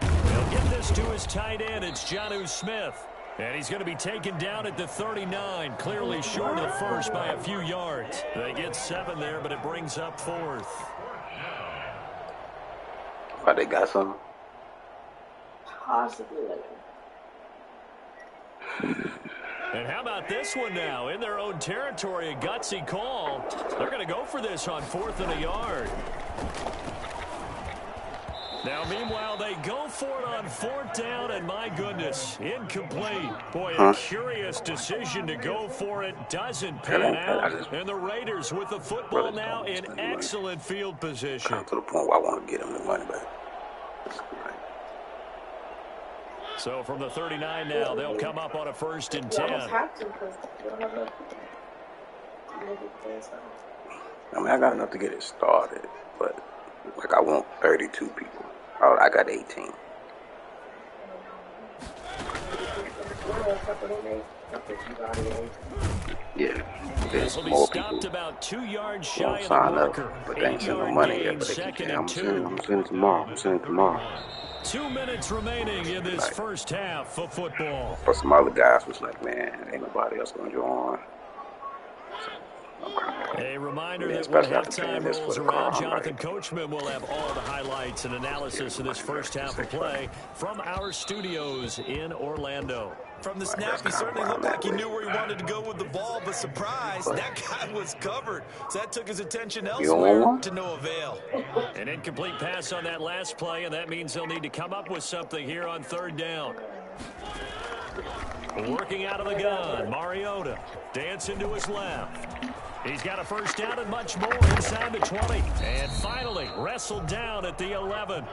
They'll get this to his tight end. It's Jonnu Smith. And he's going to be taken down at the 39, clearly short of the first by a few yards. They get 7 there, but it brings up 4th. Oh, they got some? Possibly. And how about this one now? In their own territory, a gutsy call. They're going to go for this on 4th and a yard. Now, meanwhile, they go for it on 4th down, and my goodness, incomplete. Boy, a curious decision to go for it. Doesn't pan out. And the Raiders with the football now in excellent field position. To the point where I want to get them the money back. So from the 39 now, they'll come up on a 1st and 10. I mean, I got enough to get it started, but like I want 32 people. Oh, I got 18. Yeah, this will be stopped about 2 yards shy of the marker. But they ain't sending no money yet. But they keep saying, I'm sending tomorrow. 2 minutes remaining in this first half of football. But some other guys was like, man, ain't nobody else gonna join. A reminder that when halftime rolls around, Jonathan Coachman will have all the highlights and analysis of this first half of play from our studios in Orlando. From the snap, he certainly looked like he knew where he wanted to go with the ball, but surprise, that guy was covered. So that took his attention elsewhere to no avail. An incomplete pass on that last play, and that means they'll need to come up with something here on third down. Working out of the gun, Mariota dancing to his left. He's got a first down and much more inside the 20. And finally wrestled down at the 11.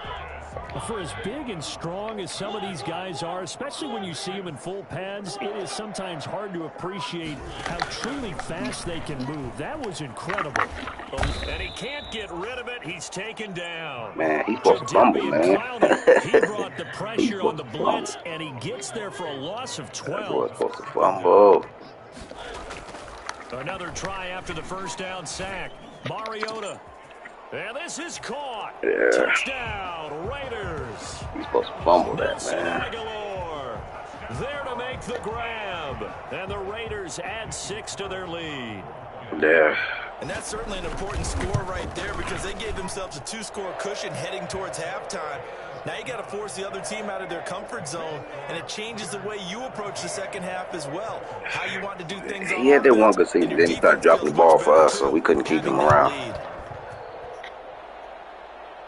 For as big and strong as some of these guys are, especially when you see them in full pads, it is sometimes hard to appreciate how truly fast they can move. That was incredible. And he can't get rid of it. He's taken down. Man, he's supposed to fumble, man. He brought the pressure on the blitz, and he gets there for a loss of 12. That boy's supposed to fumble. Another try after the first down sack. Mariota. And this is caught. Yeah. Touchdown, Raiders. He's supposed to fumble that, man. Aguilar there to make the grab. And the Raiders add 6 to their lead. There. And that's certainly an important score right there because they gave themselves a 2-score cushion heading towards halftime. Now you got to force the other team out of their comfort zone, and it changes the way you approach the second half as well. How you want to do things on He had that one good season, then he started dropping the ball for us, so we couldn't keep him around.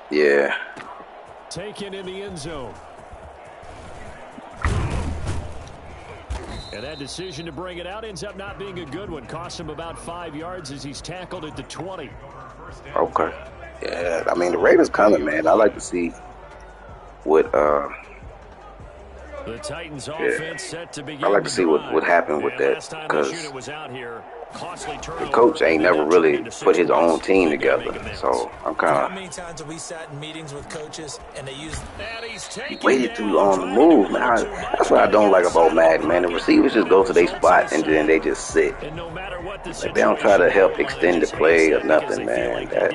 Yeah. Taken in the end zone. And that decision to bring it out ends up not being a good one. Cost him about 5 yards as he's tackled at the 20. Okay. Yeah, I mean, the Raiders coming, man. I like to see what the Titans offense set to begin. I like to see what happened with that, because the coach ain't never really put his own team together. So I'm kind of. How many times have we sat in meetings with coaches and they used? He waited too long to move, man. That's what I don't like about Madden, man. The receivers just go to their spot and then they just sit. Like, they don't try to help extend the play or nothing, man. That,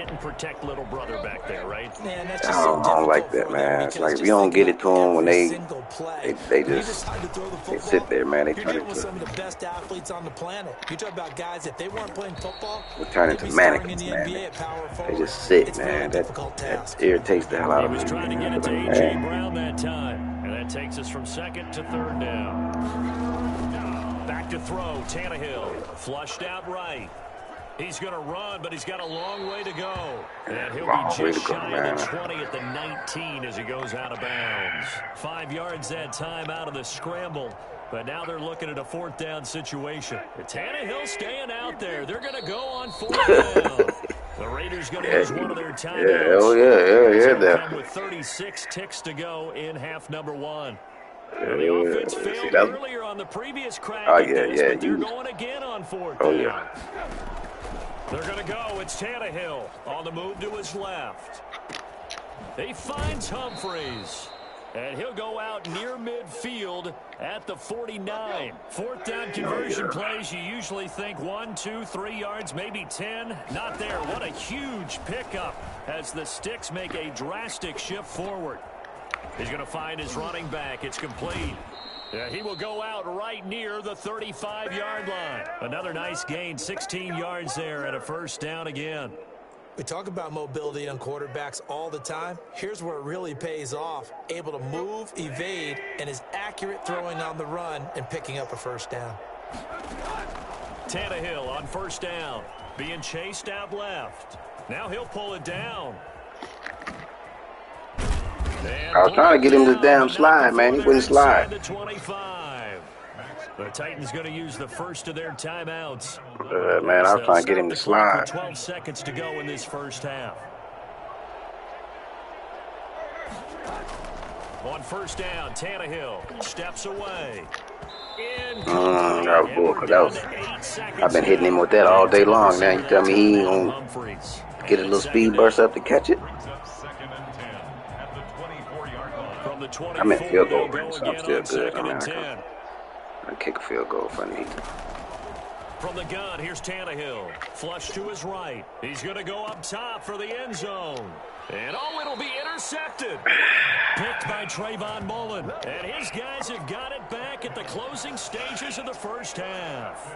I don't like that, man. It's like if you don't get it to them when they sit there, man. They turn into some of the best athletes on the planet. You talk about guys, if they weren't playing football, they turn into mannequins, man. They just sit, man. That irritates the hell out of me. He was trying to get it to A.J. Brown that time, and that takes us from second to third down. Back to throw, Tannehill, flushed out right. He's going to run, but he's got a long way to go. And he'll be just shy of the 20 at the 19 as he goes out of bounds. 5 yards that time out of the scramble. But now they're looking at a fourth down situation. Tannehill staying out there. They're going to go on fourth down. The Raiders going to use one of their timeouts. There. With 36 ticks to go in half number 1. The offense failed earlier on the previous crack. But they're going again on fourth down. They're going to go. It's Tannehill on the move to his left. He finds Humphreys. And he'll go out near midfield at the 49. Fourth down conversion plays, you usually think 1, 2, 3 yards, maybe 10. Not there. What a huge pickup as the Sticks make a drastic shift forward. He's going to find his running back. It's complete. He will go out right near the 35-yard line. Another nice gain, 16 yards there and a first down again. We talk about mobility on quarterbacks all the time. Here's where it really pays off. Able to move, evade, and is accurate throwing on the run and picking up a first down. Tannehill on first down. Being chased out left. Now he'll pull it down. I was trying to get him to damn slide, man. He wouldn't slide. The 25. The Titans going to use the first of their timeouts. Man, I was trying to get him to slide. 12 seconds to go in this first half. On first down, Tannehill steps away. I've been hitting him with that all day long. Now you tell me he ain't gonna get a little speed burst up to catch it? I'm in field goal range, so I'm still good. I can kick a field goal if I need to. From the gun, here's Tannehill. Flush to his right. He's going to go up top for the end zone. And it'll be intercepted. Picked by Trayvon Mullen. And his guys have got it back at the closing stages of the first half.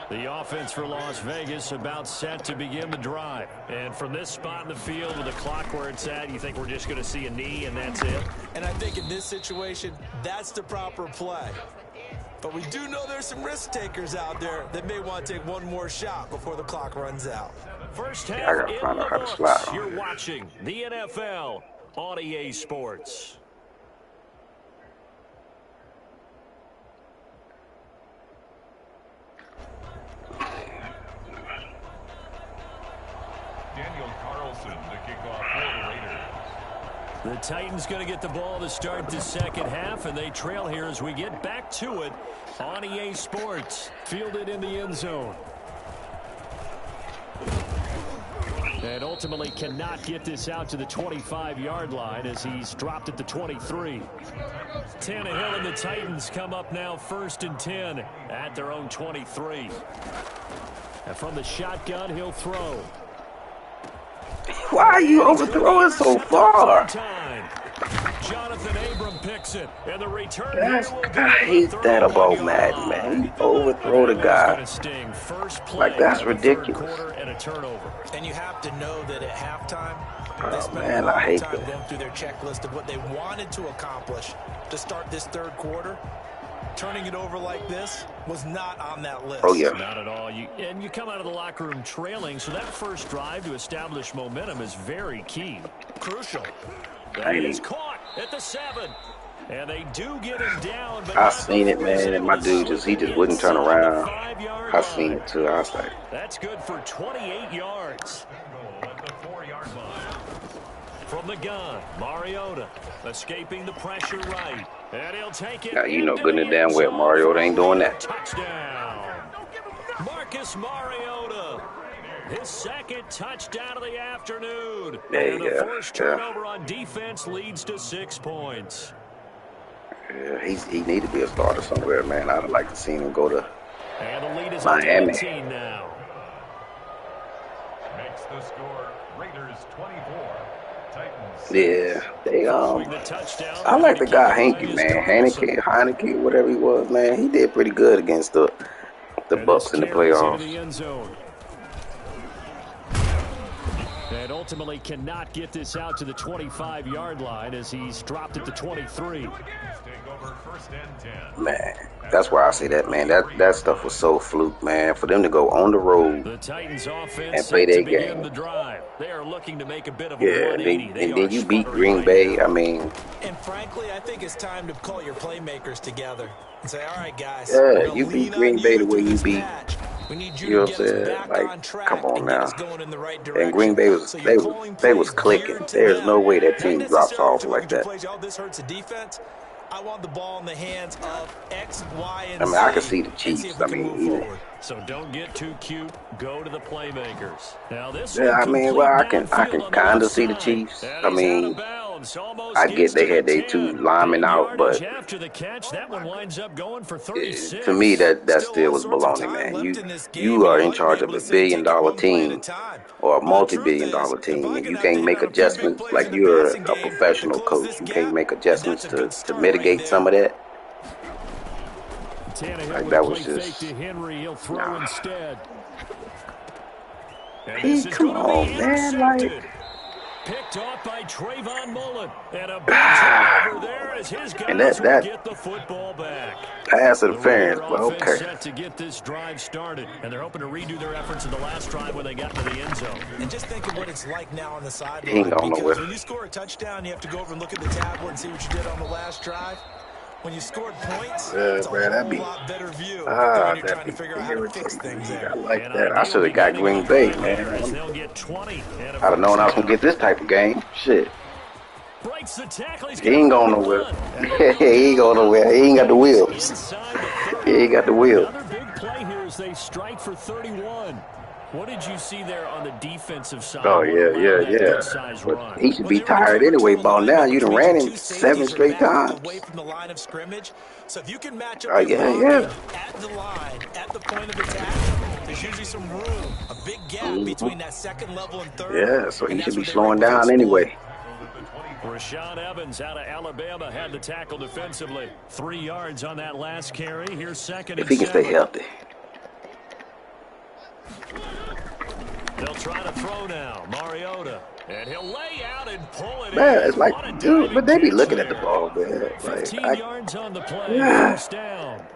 The offense for Las Vegas about set to begin the drive. And from this spot in the field with the clock where it's at, you think we're just going to see a knee and that's it? And I think in this situation, that's the proper play. But we do know there's some risk takers out there that may want to take one more shot before the clock runs out. First I half gotta find in out the how to slide books. on You're here. watching the NFL on EA Sports. Daniel Carlson to kick off for the Raiders. The Titans going to get the ball to start the second half, and they trail here as we get back to it on EA Sports. Fielded in the end zone. And ultimately cannot get this out to the 25-yard line as he's dropped at the 23. Tannehill and the Titans come up now 1st and 10 at their own 23. And from the shotgun, he'll throw. Why are you overthrowing so far? Jonathan Abram picks it, and the return. I hate that about Madden, man. You overthrow the guy. Like, that's ridiculous. And you have to know that at halftime, they Oh, spent man, a lot I hate of time that. going through their checklist of what they wanted to accomplish to start this third quarter. Turning it over like this was not on that list. Oh, yeah. Not at all. And you come out of the locker room trailing, so that first drive to establish momentum is very key. Crucial. That is caught at the 7. And they do get him down. But I seen it, man, and my dude he just wouldn't turn around. I seen it too. I was like, that's good for 28 yards. At the 4-yard line. From the gun, Mariota escaping the pressure right. And he'll take it. now you know into good the and damn end well zone Mariota ain't doing that. Touchdown. Marcus Mariota. His second touchdown of the afternoon. There and you the go. first Yeah. turnover on defense leads to 6 points. Yeah, he need to be a starter somewhere, man. I'd like to see him go to And the lead is Miami. 18 now. Makes the score Raiders 24. Titans. Yeah, they Following the touchdown, I like the guy keep Hanky, his man. Carlson. Heineke, whatever he was, man. He did pretty good against the And Bucks this in the carries into playoffs. the end zone. And ultimately cannot get this out to the 25-yard line as he's dropped at the 23. Take over 1st and 10. Man, that's why I say that, man. That stuff was so fluke, man. For them to go on the road, The Titans offense And set play to their begin game. the drive. They are looking to make a bit of a yeah, 180. and then you beat Green Bay. I mean, And frankly, I think it's time to call your playmakers together and say, all right, guys. Yeah, we're gonna you beat lean Green on Bay you the way through you this beat- match. We need you you know to what get I'm us saying? back Like, on track come on and get now. us going in the right direction. And Green Bay was So they you're was calling they was plays clicking. geared to There's them. no way that Not team drops necessarily off to like look at that. plays, oh, this hurts the defense. I want the ball in the hands of X, Y, and I mean, Z. I can see the and Chiefs. see if we I can mean, move even- forward. So don't get too cute. Go to the playmakers. Now this Yeah, one I mean, well, I can complete downfield on the kind of left see the side. Chiefs. And I he's out mean, of bounds. Almost I gets get they to had the their 2 10. linemen Big out, yardage but after the catch, that one winds up going for 36. to me that still all was sorts of baloney, time man. left in this game, You and are you in ought to be charge able of to a say, $1 take it billion one play at a team time. or a But the multi-billion truth is, dollar if team, I and can you have can't make Dave on a few big adjustments plays like in the you're passing a game to professional close this coach. You gap, can't make then adjustments that's a good to start mitigate right some of there. that. Tannehill Like with that a was play fake just to Henry. He'll throw nah. instead. And He this is come going to be on, man, like intercepted. Picked off by Trayvon Mullen. And a big turnover there as his guys and that will get the football back. pass The interference, Raider but offense okay. set to get this drive started. And they're hoping to redo their efforts in the last drive when they got to the end zone. And just think of what it's like now on the He ain't sideline, going because nowhere. when you score a touchdown, you have to go over and look at the tablet and see what you did on the last drive. When you scored points, Yeah, it's a man, that'd whole be lot better view than when you're that'd trying be to figure out how to fix irritating. things Man. there. I like An that. I ideal should have got beginning Green of Bay, drive there as man. they'll get 20 and a I'd have known I was first gonna get this type of game. Shit, Breaks the tackle. He's he ain't going nowhere. He ain't going nowhere. He ain't got the wheels. Inside the 30. He ain't got the wheels. Another big play here as they strike for 31. What did you see there on the defensive side? Oh What yeah, allowed yeah, that yeah. good-sized But run? he should Well, be they were in tired cover anyway. two Ball down. alignment, You done which ran means him two 7 safeties are straight back times. away from the line of scrimmage. So if you can match up Oh your yeah, blocking yeah. at the line, at the point of attack, there's usually some room, a big gap between that second level and third. Yeah, so he and should that's be what they were slowing able to down exploit. anyway. Rashaan Evans out of Alabama had the tackle defensively. 3 yards on that last carry. Here's second If and he can stay 7. healthy. They'll try to throw now. Mariota. And he'll lay out and pull it Man, in. it's like, What a dude, but they be catch looking at the there. ball, man. 15 yards on the play. Yeah. First down.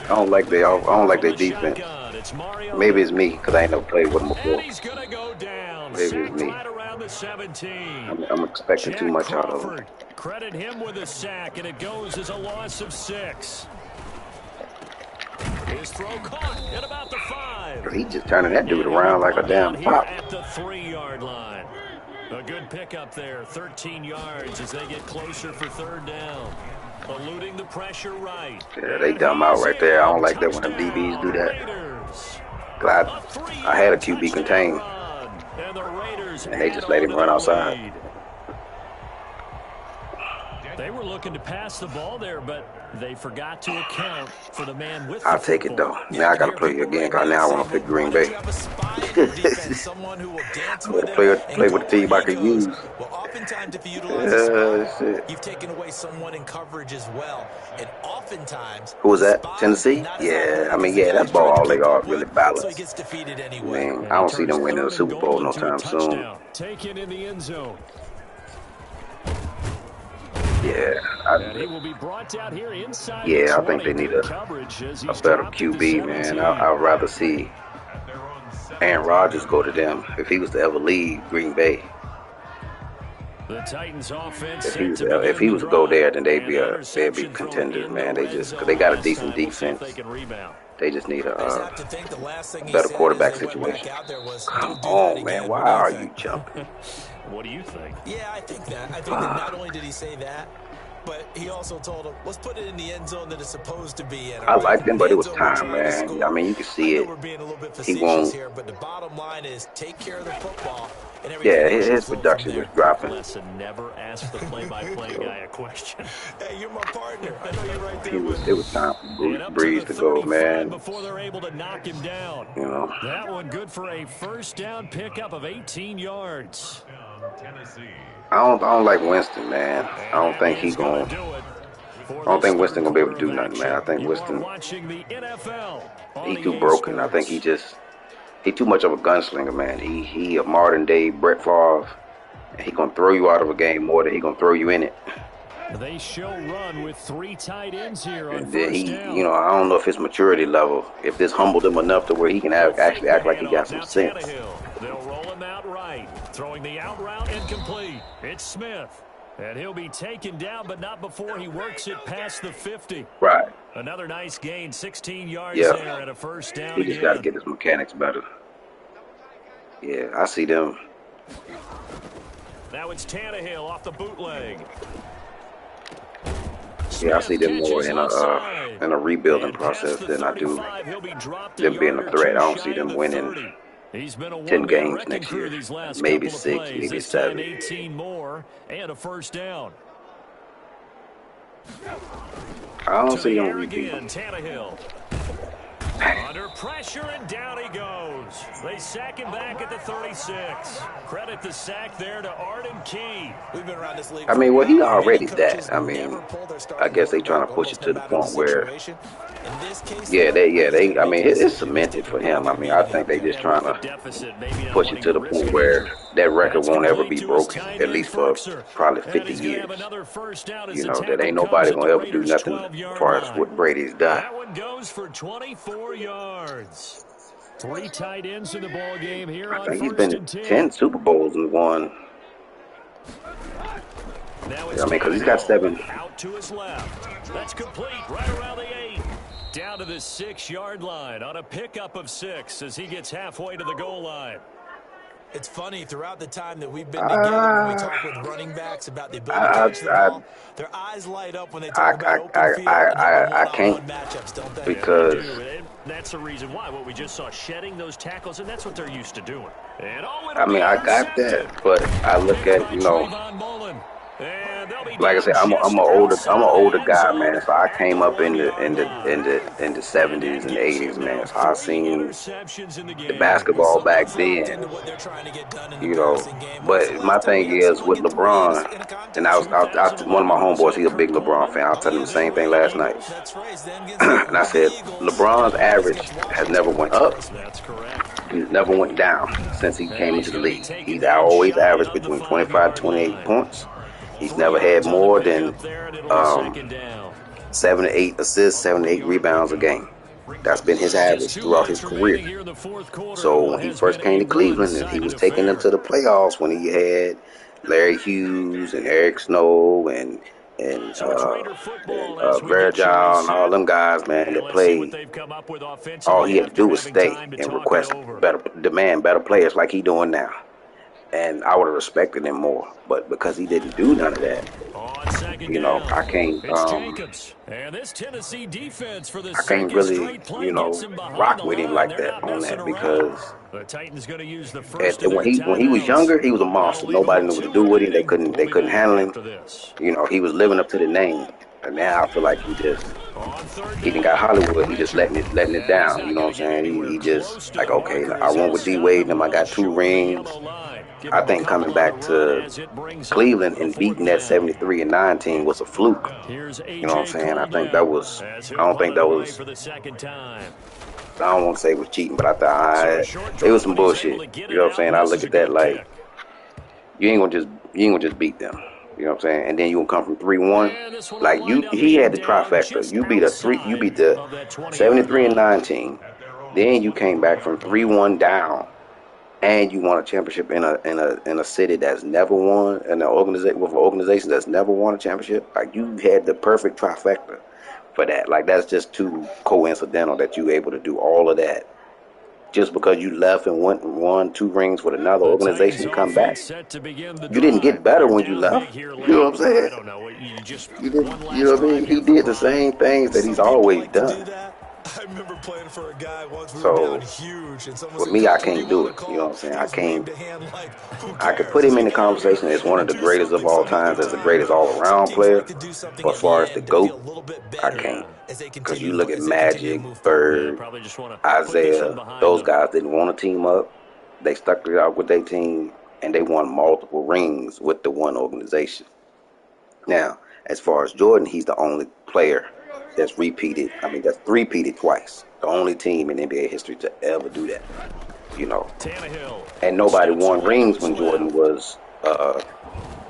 I don't like their From the defense. shotgun, it's Mariota. Maybe it's me because I ain't never played with them And before. he's going to go down. Maybe it's Sacked me. right around the 17. I'm expecting too Jack much out of them. Crawford. Credit him with a sack, and it goes as a loss of 6. His throw caught at about the 5. He just turning that dude around like a damn Here pop. at the 3-yard line. A good pickup there, 13 yards as they get closer for third down. Eluding the pressure right. Yeah, they dumb out right there. I don't like that when them DBs do that. I had a QB contained, and they just let him run outside. They were looking to pass the ball there, but they forgot to account for the man with I'll the take it, football. though. Now I got to play again because now I want to pick Green Bay. I want to play with the team I can use. Well, oftentimes if you utilize a spy, Shit. you've taken away someone in coverage as well. And oftentimes, Who was that? Tennessee? Yeah, I mean, yeah, that ball all they are really so he balanced. gets defeated I anyway. mean, I don't see them winning the Super Bowl no time soon. Taken in the end zone. Yeah, And he will be brought down here inside the I think 20. they need Good a coverage as he's better dropped to the QB, man. 17. I'd rather see Aaron Rodgers go to them if he was to ever leave Green Bay. The Titans offense If he was, set to if he begin was the to go there, drive. then they'd And be interception contenders, thrown man. in They the just red because they got a zone decent this time. We'll see if defense. they can rebound. They just need I just a have to think the last thing he better said quarterback as they went situation. back out there was, Come "Don't do on, that man. again." Why What do you are think? you jumping? What do you think? Yeah, I think that. I think that not only did he say that, but he also told him, let's put it in the end zone that it's supposed to be in. I liked him, but it was The end zone we're time, trying to man. score. I mean, you can see I know it. we're being a little bit He facetious won't. here, but the bottom line is take care of the football. And Yeah, everything else his will flow production from was there. dropping. Listen, never ask the play-by-play guy a question. Hey, you're my partner. I know you're right there It with me. was time for And up Breeze to the to go, 35 man. before they're able to knock him down. You know, That one good for a first down pickup of 18 yards. Tennessee. I don't like Winston, man. I don't think he going. I don't think Winston gonna be able to do nothing, man. I think Winston, he too broken. I think he too much of a gunslinger, man. He a modern day Brett Favre. And he gonna throw you out of a game more than he gonna throw you in it. They show run with 3 tight ends here on And then first down. you know, I don't know if his maturity level, if this humbled him enough to where he can actually act like he got some sense. They'll roll him out right, throwing the out route incomplete. It's Smith, and he'll be taken down, but not before he works it past the 50. Right. Another nice gain, 16 yards Yeah. there and a first down He just got to again. get his mechanics better. Yeah, I see them. Now it's Tannehill off the bootleg. Yeah, I see them more in a rebuilding process than I do them being a threat. I don't see them winning 10 games next year. Maybe 6, maybe 7. 18 more and a first down. I don't To see the them air repeat. again, Tannehill. Under pressure, and down he goes. They sack him back at the 36. Credit the sack there to Arden Key. We've been around this league. I mean, well, he already Many that. coaches I mean, never pull their I starting guess they trying to quarterback push it to the almost no matter point where, situation. In this case, they. I mean, it's cemented for him. I mean, I think they just trying to push it to the point where that record won't ever be broken, at least for probably 50 years. You know, that ain't nobody gonna ever do nothing as far as what Brady's done. That one goes for 24 yards. 3 tight ends in the ball game here I on think he's first been and 10. 10 Super Bowls and won. Now I mean, because he's got 7. Out to his left. That's complete right around the 8. Down to the 6-yard line on a pickup of 6 as he gets halfway to the goal line. It's funny, throughout the time that we've been together, when we talk with running backs about the ability to catch the ball, their eyes light up when they talk about open field and I can't, one-on-one matchups, don't they? because They do, and that's the reason why. What we just saw, shedding those tackles, and that's what they're used to doing. And I mean, I got that, but I look at, you know, like I said, I'm an older guy, man. So I came up in the 70s and 80s, man. So I seen the basketball back then, you know. But my thing is with LeBron, and I was one of my homeboys. He's a big LeBron fan. I was telling him the same thing last night, and I said LeBron's average has never went up. That's correct. He's never went down since he came into the Gonna be league. taking He's that always shot averaged on the between 25 to 28 5-yard line. points. He's 3 never had yards on the more than pickup there, and it'll be second down. 7 to 8 assists, 7 to 8 rebounds a game. That's been his Just average 2 throughout his minutes career. remaining here in the fourth quarter. So when What he has first been came a to Cleveland and he was one-sided taking them affair. to the playoffs when he had Larry Hughes and Eric Snow and So it's Raider football as we get you Virgil and all reset. them guys, man, And that let's see what played. they've come up with All offensively he had to after do was having stay time to and talk it request over. demand better players like he doing now. And I would have respected him more. But because he didn't do none of that, On second you know, down, I can't it's Jacobs. And this Tennessee defense for the I can't second really, straight play gets him behind rock the with him line. like They're that not on messing that around. because The Titans going to use the first of their when he was timeouts. younger, he was a monster. That'll leave them Nobody with knew what to 2 do with him. They remaining. We'll be couldn't back handle him. after this. You know, he was living up to the name. And now I feel like On third he done down, got Hollywood. He just Richard. letting it And he's down. not You know going what to I'm get saying? anywhere He close just to like, the okay, marker I as went he'll with D stop Wade at and the them. I ball got 2 short of the rings. yellow line. Give I him a think coming couple on the back run to as it brings up Cleveland a and fourth beating that down. 73-19 was a fluke. Here's You know what I'm A.J. saying? I think Cole that was. as I he'll don't punt think it that away was. for the second time. I don't want to say it was cheating, but I So a thought short it was drop, some but he's able bullshit. to get You it know what I'm out, saying? and I this look is a at that good like kick. you ain't gonna just beat them. You know what I'm saying? And then you gonna come from 3-1. And this one will Like wind up he had being the down trifecta. just You beat outside the of that 20-yard 73 and line. 19. Then you came back from 3-1 down, and you won a championship in a city that's never won, in an organization with an organization that's never won a championship. Like you had the perfect trifecta for that. Like that's just too coincidental that you were able to do all of that just because you left and went and won 2 rings with another The organization Titans and come back. offense set to begin the You didn't get drive. better They're when you down left. big here You know late. what I'm saying? I don't know. You just You didn't. one You last know what I drive mean? here He from did the behind. same things that he's Some people always like to do done. that. I remember playing for a guy once. We were So down huge, and someone with said, me, I "Coach, what do you can't do want to it. You know call?" what I'm saying? He I just can't. waved a hand like, "Who I could cares? put him Let's in the get out here conversation as one of and the do greatest of something all some other times, as the time." greatest But some all-around teams like player. to do something But as at the far as the end to feel GOAT, a little bit I better can't. as they Because continue you look at as they continue to Magic, move forward. Yeah, Bird, probably just want to put this one Isaiah, behind those them. guys didn't want to team up. They stuck it out with their team, and they won multiple rings with the one organization. Now, as far as Jordan, he's the only player that's repeated. I mean, that's three-peated twice. The only team in NBA history to ever do that. You know, Tannehill and nobody steps won away to rings his when Jordan left. was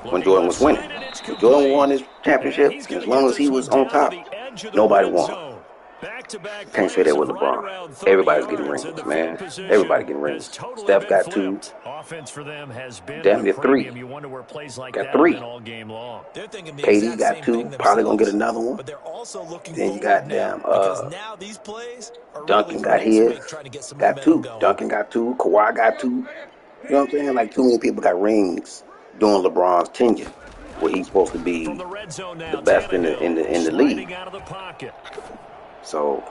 Looking left winning. side, and it's When Jordan complete. won his And championship, he's going as to get long as he this one was on down to top, the edge of the nobody red won. zone. Back-to-back Can't say that plays with of right LeBron. around 30 Everybody's getting yards, and rings, the field man. position Everybody getting has rings. totally Steph been got 2. flipped. Offense for them has been at Damn a near 3. premium. You wonder where plays like Got that have 3. been all game long. They're thinking the KD exact got same 2. thing Probably gonna get themselves, another one. but they're also looking Then you forward got now damn because now these plays are really Duncan for got next his. week, trying to get some Got momentum 2. going. Duncan got 2. Kawhi got 2. You know what I'm saying? Like too many people got rings during LeBron's tenure, where he's supposed to From be the red zone the now, best in Tannehill the league. sliding out of the pocket. So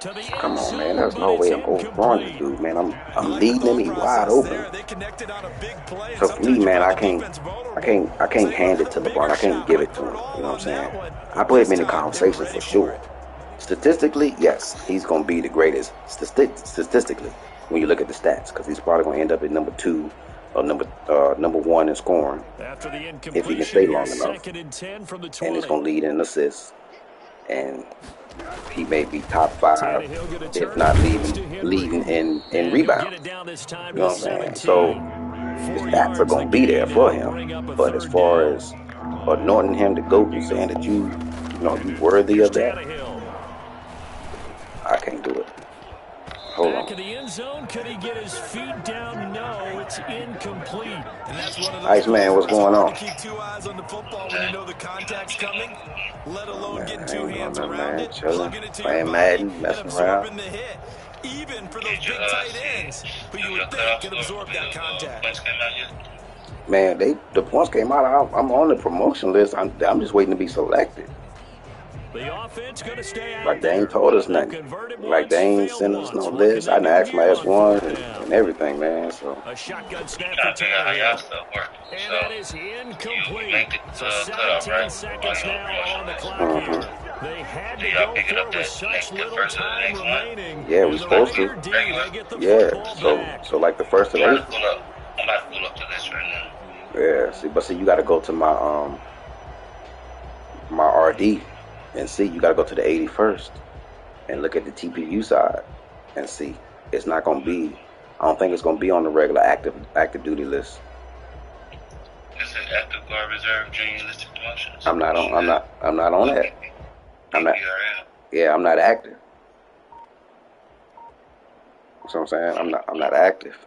To the come end on, man. zone, There's but no it's way I'm overthrowing this incomplete. dude, man. You I'm like the leading him. thought He wide process open. there. They connected on a big play, and So for me, sometimes you man, find I the can't, defense I vulnerable. can't, I So can't they look hand it for to a LeBron. bigger I can't shot, give it might to throw him. it all You know what I'm on saying? that one. I But put this him in the time, they were conversation for ready for sure. it. Statistically, yes, he's going to be the greatest. Statistically, when you look at the stats, because he's probably going to end up at number 2 or number 1 in scoring After the if he can incompletion, stay long here's enough. 2nd and 10 from the And it's 20. going to lead in assists, and he may be top 5, Tannehill going to if turn not and pitch to leading Henry. in And he'll get it rebounds. down this time You to know the what I'm saying? 17. So the 4 stats are yards the going to be there gain, and for it'll him. bring up a But as 3rd far down. as anointing him to GOAT and saying that you worthy Here's of that, Tannehill. I can't do it. Hold Back on. in the end zone. Could he get his feet down? No, it's incomplete. And that's one of those Iceman, plays where what's it's going hard on? to keep 2 eyes on the football when you know the contact's coming, let Oh, alone man, getting I 2 ain't doing hands nothing, around man. it, Chilling, hugging it to your playing body, Madden, and messing around. absorbing the hit. Even for those big tight ends, who you would think could absorb that contact. Man, the points came out. I'm on the promotion list. I'm just waiting to be selected. The offense going to stay out Like they there. ain't told us They've nothing. converted Like once, they ain't failed sent us no once. What can list. I they done do asked my here on S1 4th down? and everything, man. So A shotgun snap for Tannehill. And that is incomplete. So 17 seconds now on the clock here. They had to go for it with such little time remaining. yeah, we And the supposed to. Raider D, they get the Yeah. football back. So like the first of I'm the about to pull up. I'm about to pull up to this right now. yeah. See, you got to go to my RD and see. You got to go to the 81st and look at the TPU side and see. It's not gonna be I don't think it's going to be on the regular active duty list. It's an active guard reserve junior listed promotions. I'm not on that. I'm not. Yeah, I'm not active. That's what I'm saying. I'm not active.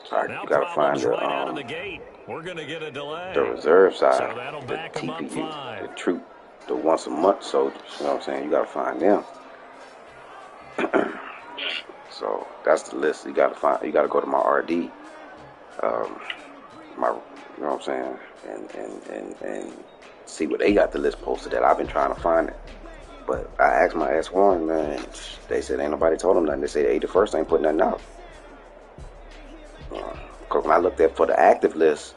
Sorry, you gotta find right out of the gate. We're gonna get a delay. The reserve side, so that'll back the him up TPU, 5. the troop, the once a month soldiers. You know what I'm saying? You gotta find them. So that's the list. You gotta find. You gotta go to my RD. My, you know what I'm saying, and see what they got the list posted at. I've been trying to find it, but I asked my S1, man. They said ain't nobody told them nothing. They said 81st ain't putting nothing out. Because when I looked at for the active list,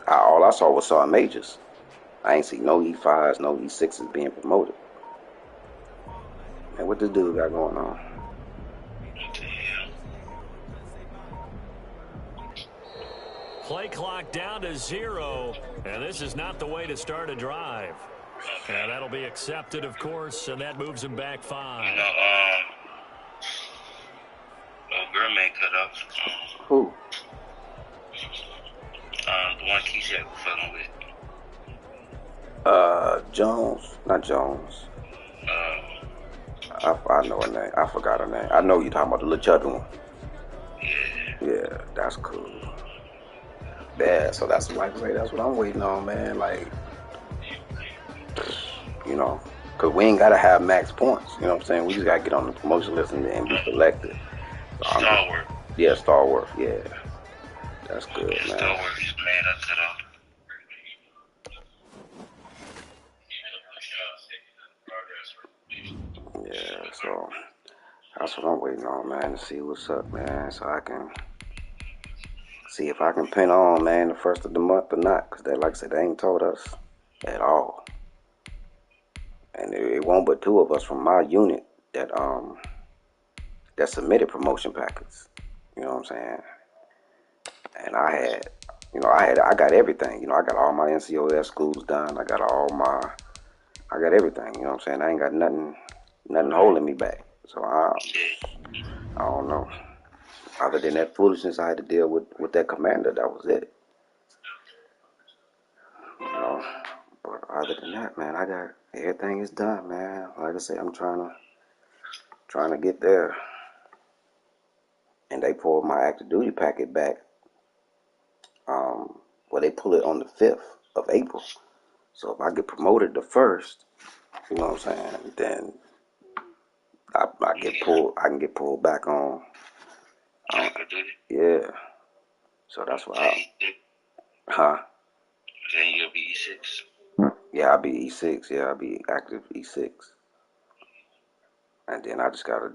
all I saw was sergeant majors. I ain't see no E5s, no E6s being promoted. Man, what this dude got going on? Play clock down to 0, and this is not the way to start a drive. And that'll be accepted, of course, and that moves him back 5. You know, girl may cut off. Who? The one Keisha was fucking with. Jones. Not Jones. I know her name. I forgot her name. I know you're talking about the little chubby one. Yeah. Yeah, that's cool. Yeah, so that's like I say, that's what I'm waiting on, man. Like, you know, because we ain't got to have max points. You know what I'm saying? We just got to get on the promotion list and be selected. So Stalwart. Yeah, Stalwart. Yeah. That's good, man. Stalwart just made up to the. Yeah, so that's what I'm waiting on, man, to see what's up, man, so I can see if I can pin on, man, the first of the month or not, because they, like I said, they ain't told us at all. And it won't but 2 of us from my unit that submitted promotion packets. You know what I'm saying? And I got everything. You know, I got all my NCOS schools done. I got everything. You know what I'm saying? I ain't got nothing holding me back. So I don't know. Other than that foolishness I had to deal with that commander, that was it. You know, but other than that, man, I got everything is done, man. Like I say, I'm trying to get there. And they pulled my active duty packet back. Well, they pull it on the 5th of April. So if I get promoted the 1st, you know what I'm saying, then I can get pulled back on. Yeah. So that's what Huh? Then you'll be E6. Yeah, I'll be E6. Yeah, I'll be active E6. And then I just gotta,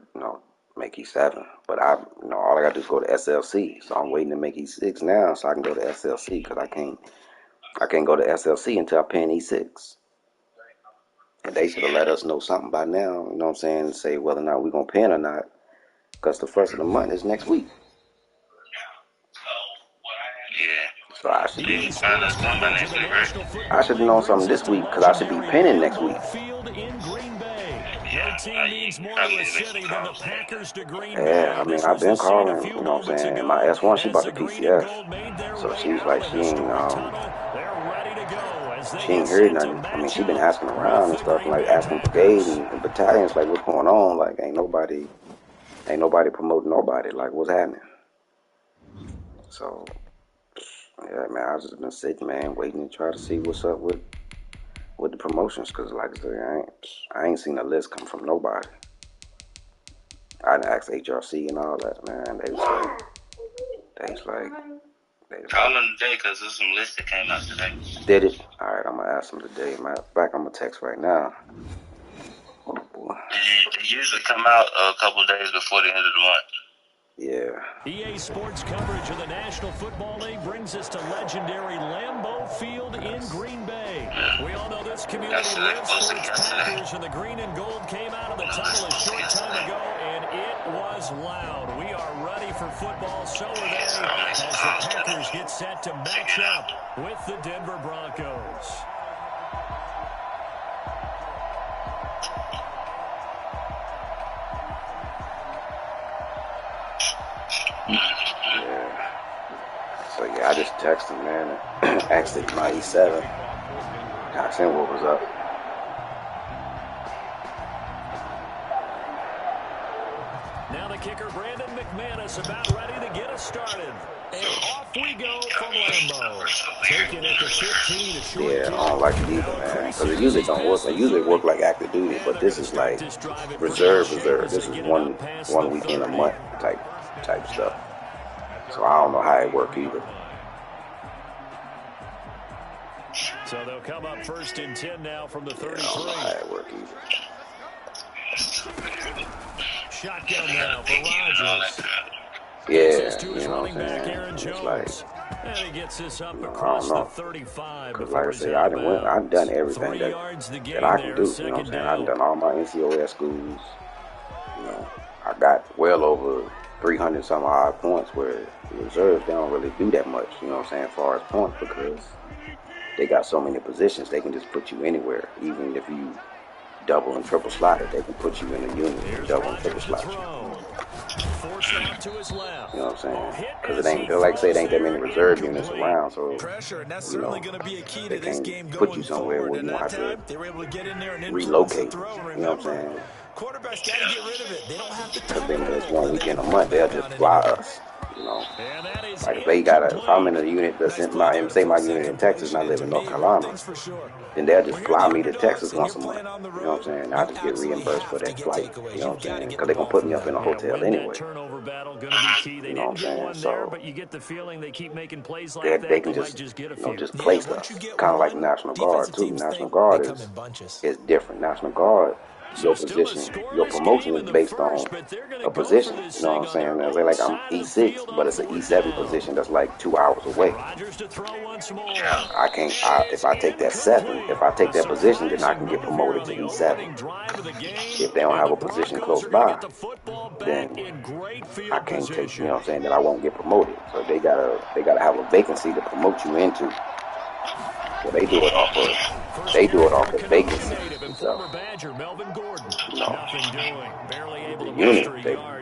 make E7. But all I gotta do is go to SLC. So I'm waiting to make E6 now so I can go to SLC because I can't go to SLC until I pin E6. And they should have let us know something by now, you know what I'm saying, say whether or not we're going to pin or not. Because the first of the month is next week. Yeah. So I should be find us something by next week, right? I should have known something this week because I should be pinning next week. Yeah, I mean, I've been calling, you know what I'm saying, and my S1, she bought the PCS. So she's like, she ain't heard nothing. I mean, she been asking around and stuff, and like asking brigade and battalions, like, what's going on? Like, ain't nobody promoting nobody. Like, what's happening? So, yeah, man, I've just been sitting, man, waiting to try to see what's up with the promotions, because, like I said, I ain't seen a list come from nobody. I asked HRC and all that, man. They was like, call them today because there's some lists that came out today. Did it? All right, I'm gonna ask them today. Matter of fact, I'm gonna text right now. Oh boy. They usually come out a couple days before the end of the month. Yeah. EA Sports coverage of the National Football League brings us to legendary Lambeau Field in Green Bay. We all know this community lives for its Packers, and the green and gold came out of the tunnel a short time ago, and it was loud. We are ready for football, so are they, as the Packers get set to match up with the Denver Broncos. Yeah. So yeah, I just texted him, man, and asked if my E7. Asked him what was up. Now the kicker, Brandon McManus, about ready to get us started. And off we go from Lambeau. Taking it to 15, a short Yeah, I don't like it either, man. Because it usually don't work. It usually work like active duty, but this is like reserve. This is one weekend a month type stuff. So I don't know how it work either. So they'll come up first and 10 now from the 33. Yeah, I don't know how it work either. Shotgun now for Rodgers. Yeah, you know what I'm saying? It's like, and he gets this up I across don't know. the 35. Because like I say, I've done everything that I can do. You know what I'm saying? I've done all my NCOS schools. You know, I got well over 300 some odd points where the reserves, they don't really do that much, you know what I'm saying, as far as points, because they got so many positions, they can just put you anywhere. Even if you double and triple slotted, they can put you in a unit and double and triple slot you. You know what I'm saying? Because it ain't, like I say, it ain't that many reserve units around, so you know, they can't put you somewhere where you don't have to relocate. You know what I'm saying? Quarterbacks got to get rid of it. They don't have to Because then there's one weekend a month, they'll just fly us. You know, like if they got if I'm in a unit that's in say my unit in Texas and I live in North Carolina, then they'll just fly me to Texas once a month. You know what I'm saying? I just get reimbursed for that flight. You know what I'm saying? Because they're gonna put me up in a hotel anyway. You know what I'm saying? So they can just just place us. Kind of like National Guard too. National Guard is different. National Guard, your position, your promotion is based on a position. You know what I'm saying? They're like I'm E6, but it's an E7 position that's like 2 hours away. I can't. If I take that 7, if I take that position, then I can get promoted to E7. If they don't have a position close by, then I can't take. You know what I'm saying? Then I won't get promoted. So they gotta have a vacancy to promote you into. So they do it off of vacancy and stuff. You know,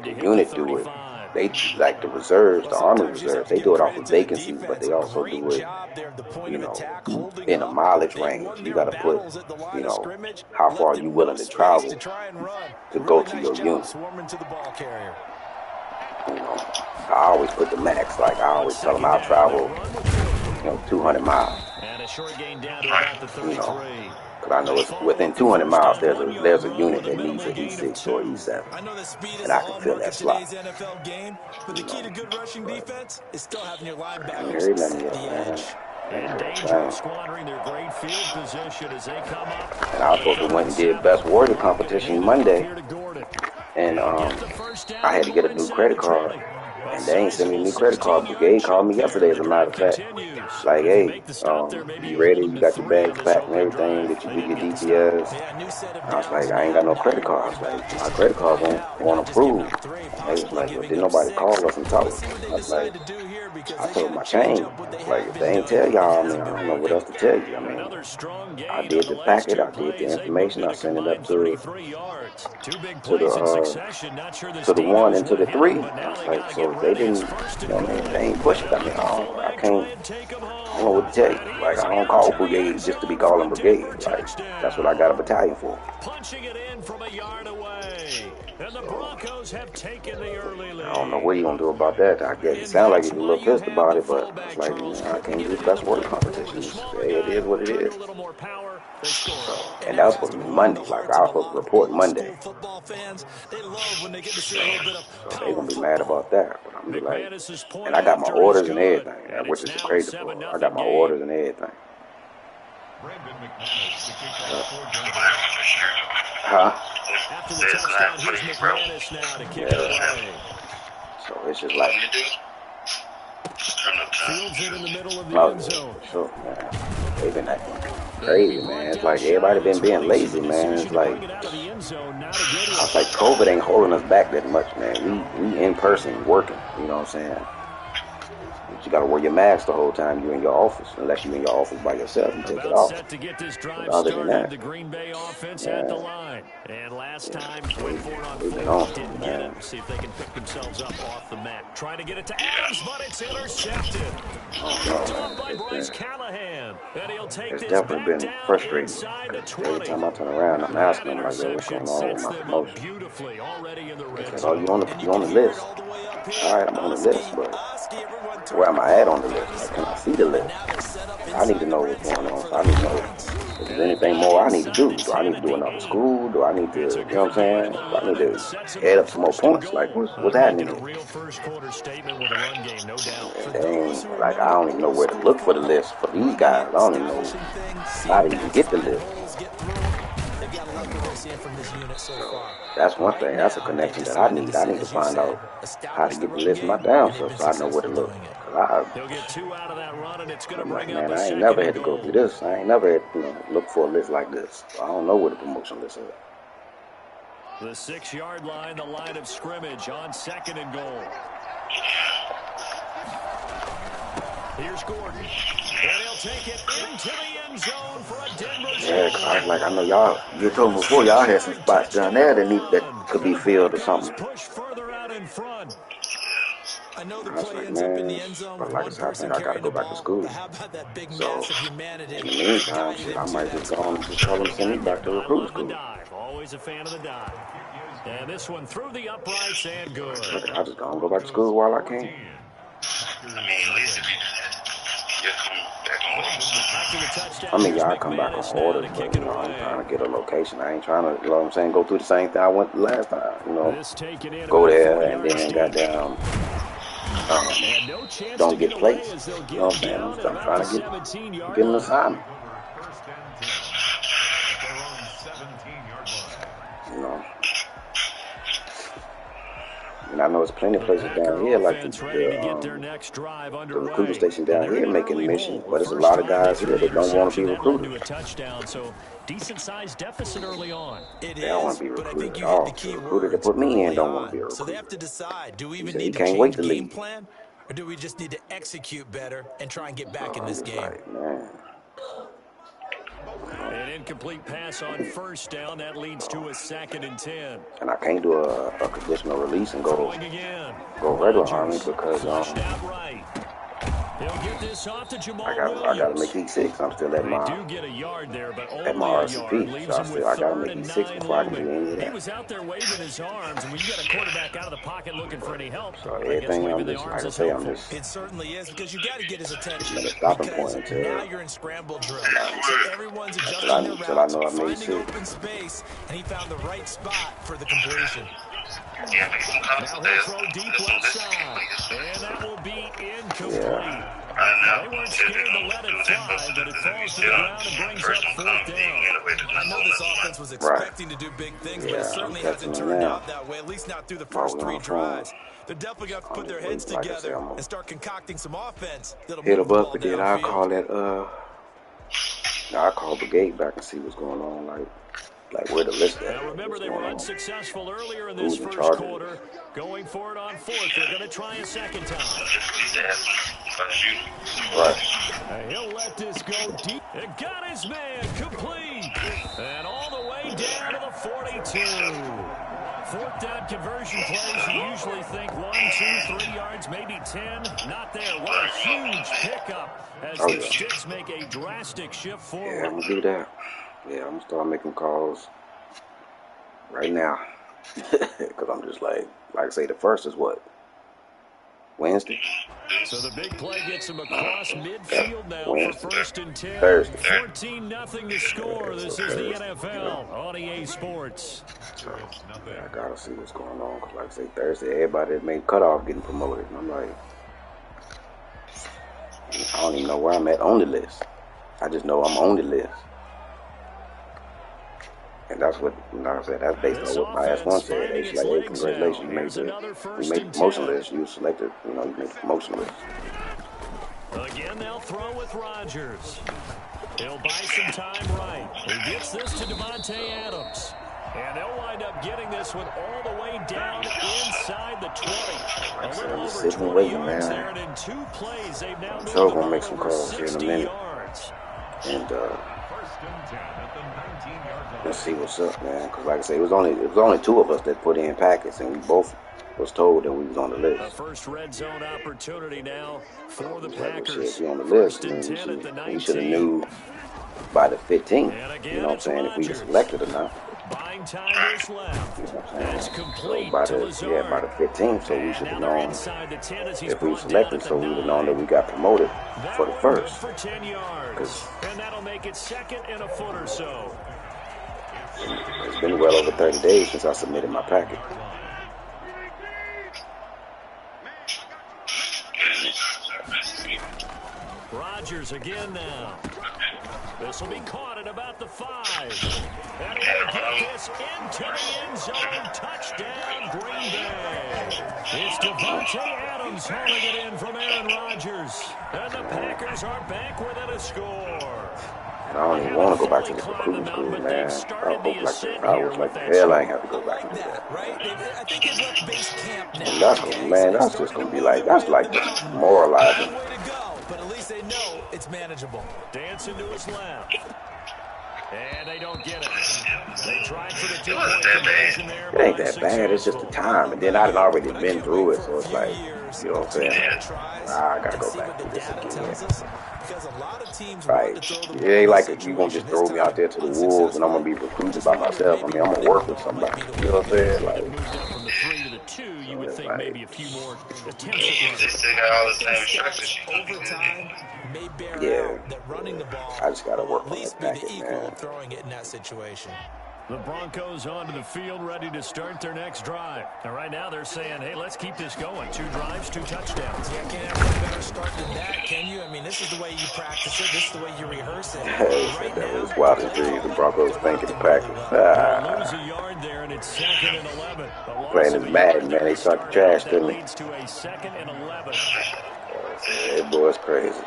the unit do it. They like the reserves, the Army reserves. They do it off of vacancies, but they also do it, you know, in a mileage range. You got to put, you know, how far you willing to travel to go to your unit. You know, I always put the max. Like I always tell them I'll travel, 200 miles. You know, because I know it's within 200 miles there's a unit that needs an E6 or E7, and I can fill that slot. But the key to good rushing defense is still having your linebackers. And danger squandering their great field position as they come up. And I was supposed to went and did Best Warrior competition Monday, and I had to get a new credit card. And they ain't sent me a new credit card. Brigade called me yesterday, as a matter of fact. Like, hey, you ready? You got your bags packed and everything? Did you do your DPS? And I was like, I ain't got no credit card. I was like, my credit card won't approve. And they was like, well, did nobody call us and talk? I was like, I told them I changed. Like, if they ain't tell y'all, I mean, I don't know what else to tell you. I mean, I did the packet, I did the information, I sent it up to the 1 and to the 3. I was like, so they didn't, they ain't push it. I mean, I don't know what to tell you. Like, I don't call brigade just to be calling brigade. Like, that's what I got a battalion for. Punching it in from a yard away. And the Broncos have taken the early lead. I don't know what you gonna do about that. I guess it sounds like he's a little pissed about it, but it's like, I can't do Best Warrior competitions. It is what it is. And that was supposed to be Monday. Like, I was supposed to report Monday. So they gonna be mad about that. But I'm gonna be like, and I got my orders and everything, which is the crazy part. I got my orders and everything. So it's just like, Fields it in the middle of the end zone. Sure, man. They've been acting crazy, man. It's like everybody been being lazy, man. It's like, I was like, COVID ain't holding us back that much, man. We in person working, you know what I'm saying? But you got to wear your mask the whole time you're in your office, unless you're in your office by yourself and take it off. Set to get this drive Other than started, that, the Green Bay offense at the line. And last time, went for it on they've been fourth, on, didn't get it. See if they can pick themselves up off the mat. Trying to get it to Adams, but it's intercepted. Picked off by Bryce Callahan. And he'll take it's this definitely back been down frustrating. inside the 20. Every time I turn around, I'm asking them, like, yo, what's Interception going on with sets my them up promotion? beautifully already in the red Like, oh, zone. you on the list. All right, I'm on the list, but where am I at on the list? Like, can I see the list? I need to know what's going on. So I need to know if there's anything more I need to do. Do I need to do another school? Do I need to, you know what I'm saying? Do I need to add up some more points? Like, what's happening here? Real first quarter statement with a run game, no doubt. And then, like, I don't even know where to look for the list for these guys. I don't even know how to even get the list. That's one thing. That's a connection that I need. I need to find out how to get the list of my down stuff so I know where to look. He'll get 2 out of that run, and it's going to bring man, up a I ain't second never and had to go goal. through this. I ain't never had to look for a list like this. I don't know where the promotion list is. The 6-yard line, the line of scrimmage on 2nd and goal. Here's Gordon. And he'll take it into the end zone for a Denver Yeah, I know y'all, you told me before, y'all had some spots down there that could be filled or something. Push further out in front. I know the I was play like, ends up in the man, end zone but with like I one said, I person think I got to carrying go the back to ball. school. But how about that big So, mass of humanity? in the meantime, shit, I might just go on and just tell them to send me back to recruiting school. Dive. Always a fan of the dive. And this one through the uprights and good. I just gonna go back to school while I can. I mean, at least if you do that, you'll come back on what I mean, yeah, I come back on orders, but, I'm trying to get a location. I ain't trying to, you know what I'm saying, go through the same thing I went the last time, Go there and then goddamn, don't get placed. You know what I'm saying? I'm trying to get an assignment. You know. And I know there's plenty of places down here, like the recruiting station down here making missions, but there's a lot of guys here that don't want to be recruited. Decent-sized deficit early on. They don't want to be recruited at all. The recruiter that put me in don't want to be recruited. So they have to decide, do we even He need to can't wait change to game leave. plan, or do we just need to execute better and try and get back in I'm this just game? like, man. An incomplete pass on first down. That leads to a 2nd and 10. And I can't do a conditional release and go regular Army because He'll get this off to Jamal I gotta make E6. I'm still at my RCP, so I gotta make E6 before I can do any of that. He was out there waving his arms, and when you got a quarterback out of the pocket looking for any help, So everything I'm just, like I say, I'm just. It certainly is, because you got to get his attention. At a stopping point until now you're in scramble drill. So everyone's adjusting their routes, I know I made finding open space, and he found the right spot for the completion. Yeah, make some calls now today. he'll throw deep left side, and that will be incomplete. They weren't scared to let it fly, but it falls to the ground and brings up 4th down. I know this offense was expecting to do big things, but it certainly hasn't turned out that way, at least not through the first 3 drives. They're definitely got to put their heads together and start concocting some offense. Hit them up, and then I'll call that, I'll call Brigade back and see what's going on, like where the list at. Now remember, they were unsuccessful earlier in this first quarter. Going for it on 4th. They're going to try a 2nd time. Right. He'll let this go deep. It got his man complete. And all the way down to the 42. 4th down conversion plays, you usually think 1, 2, 3 yards, maybe 10. Not there. What a huge pickup as the Sticks make a drastic shift forward. Yeah, I'm going to do that. Yeah, I'm going to start making calls right now. Because I'm just like I say, the first is what? Wednesday? So the big play gets him across midfield now for 1st and 10. Thursday. 14-0 to score. This is the NFL on EA Sports. So, I got to see what's going on. Because like I say, Thursday, everybody that made cutoff getting promoted. And I'm like, I don't even know where I'm at on the list. I just know I'm on the list. And that's what, I said, that's based on what my S1 said. It's like, hey, congratulations, you made the promotion list. You selected, you made the promotion list. Again, they'll throw with Rodgers. He'll buy some time right. He gets this to Devontae Adams. And they'll wind up getting this one all the way down inside the 20. A little over 20 yards there, and in 2 plays, they've now moved the ball over 60 yards. And let's see what's up, man. Because like I say, it was only 2 of us that put in packets, and we both was told that we was on the list. The first red zone opportunity now for the Packers. If you're on the list, we should have knew by the 15th. You know what I'm saying? If we were selected or not. Buying time is left. You know what I'm saying? That's complete So by to the Lazard. by the 15th, so we should have known if we were selected, so we would have 9. known that we got promoted for the first. For 10 yards. And that'll make it second and a foot or so. It's been well over 30 days since I submitted my packet. Rodgers again now. This will be caught at about the 5. And he'll get this into the end zone. Touchdown, Green Bay. It's Devontae Adams hauling it in from Aaron Rodgers. And the Packers are back within a score. I don't even want to go back to the recruiting school, man. I was like, hell, I ain't have to go back to that. And that's just gonna be like, that's like demoralizing. But at least they know it's manageable. Dancing to his left. And they don't get it. They tried for the 2-point conversion there. It ain't that bad. It's just the time. And then I'd already been through it, so it's like, you know what I'm saying? I gotta go back through this again. Right. It ain't like you gonna just throw me out there to the wolves and I'm gonna be recruited by myself. I mean, I'm gonna work with somebody. You know what I'm saying? Like, from the 3 to the 2, you would think maybe a few more attempts at They still got all the same instructions. yeah. That running the ball I just gotta work at on least that be the packet, equal man. of throwing it in that situation. The Broncos onto the field, ready to start their next drive. And right now they're saying, hey, let's keep this going. 2 drives, 2 touchdowns. Yeah, can't have a better start than that, can you? I mean, this is the way you practice it. This is the way you rehearse it. Right that was wild as dreams. The Broncos thinking the Packers. Lose a yard there, and it's 2nd and 11. Playing this Madden, man. They suck trash, That didn't they? leads to a 2nd and 11. That boy's crazy.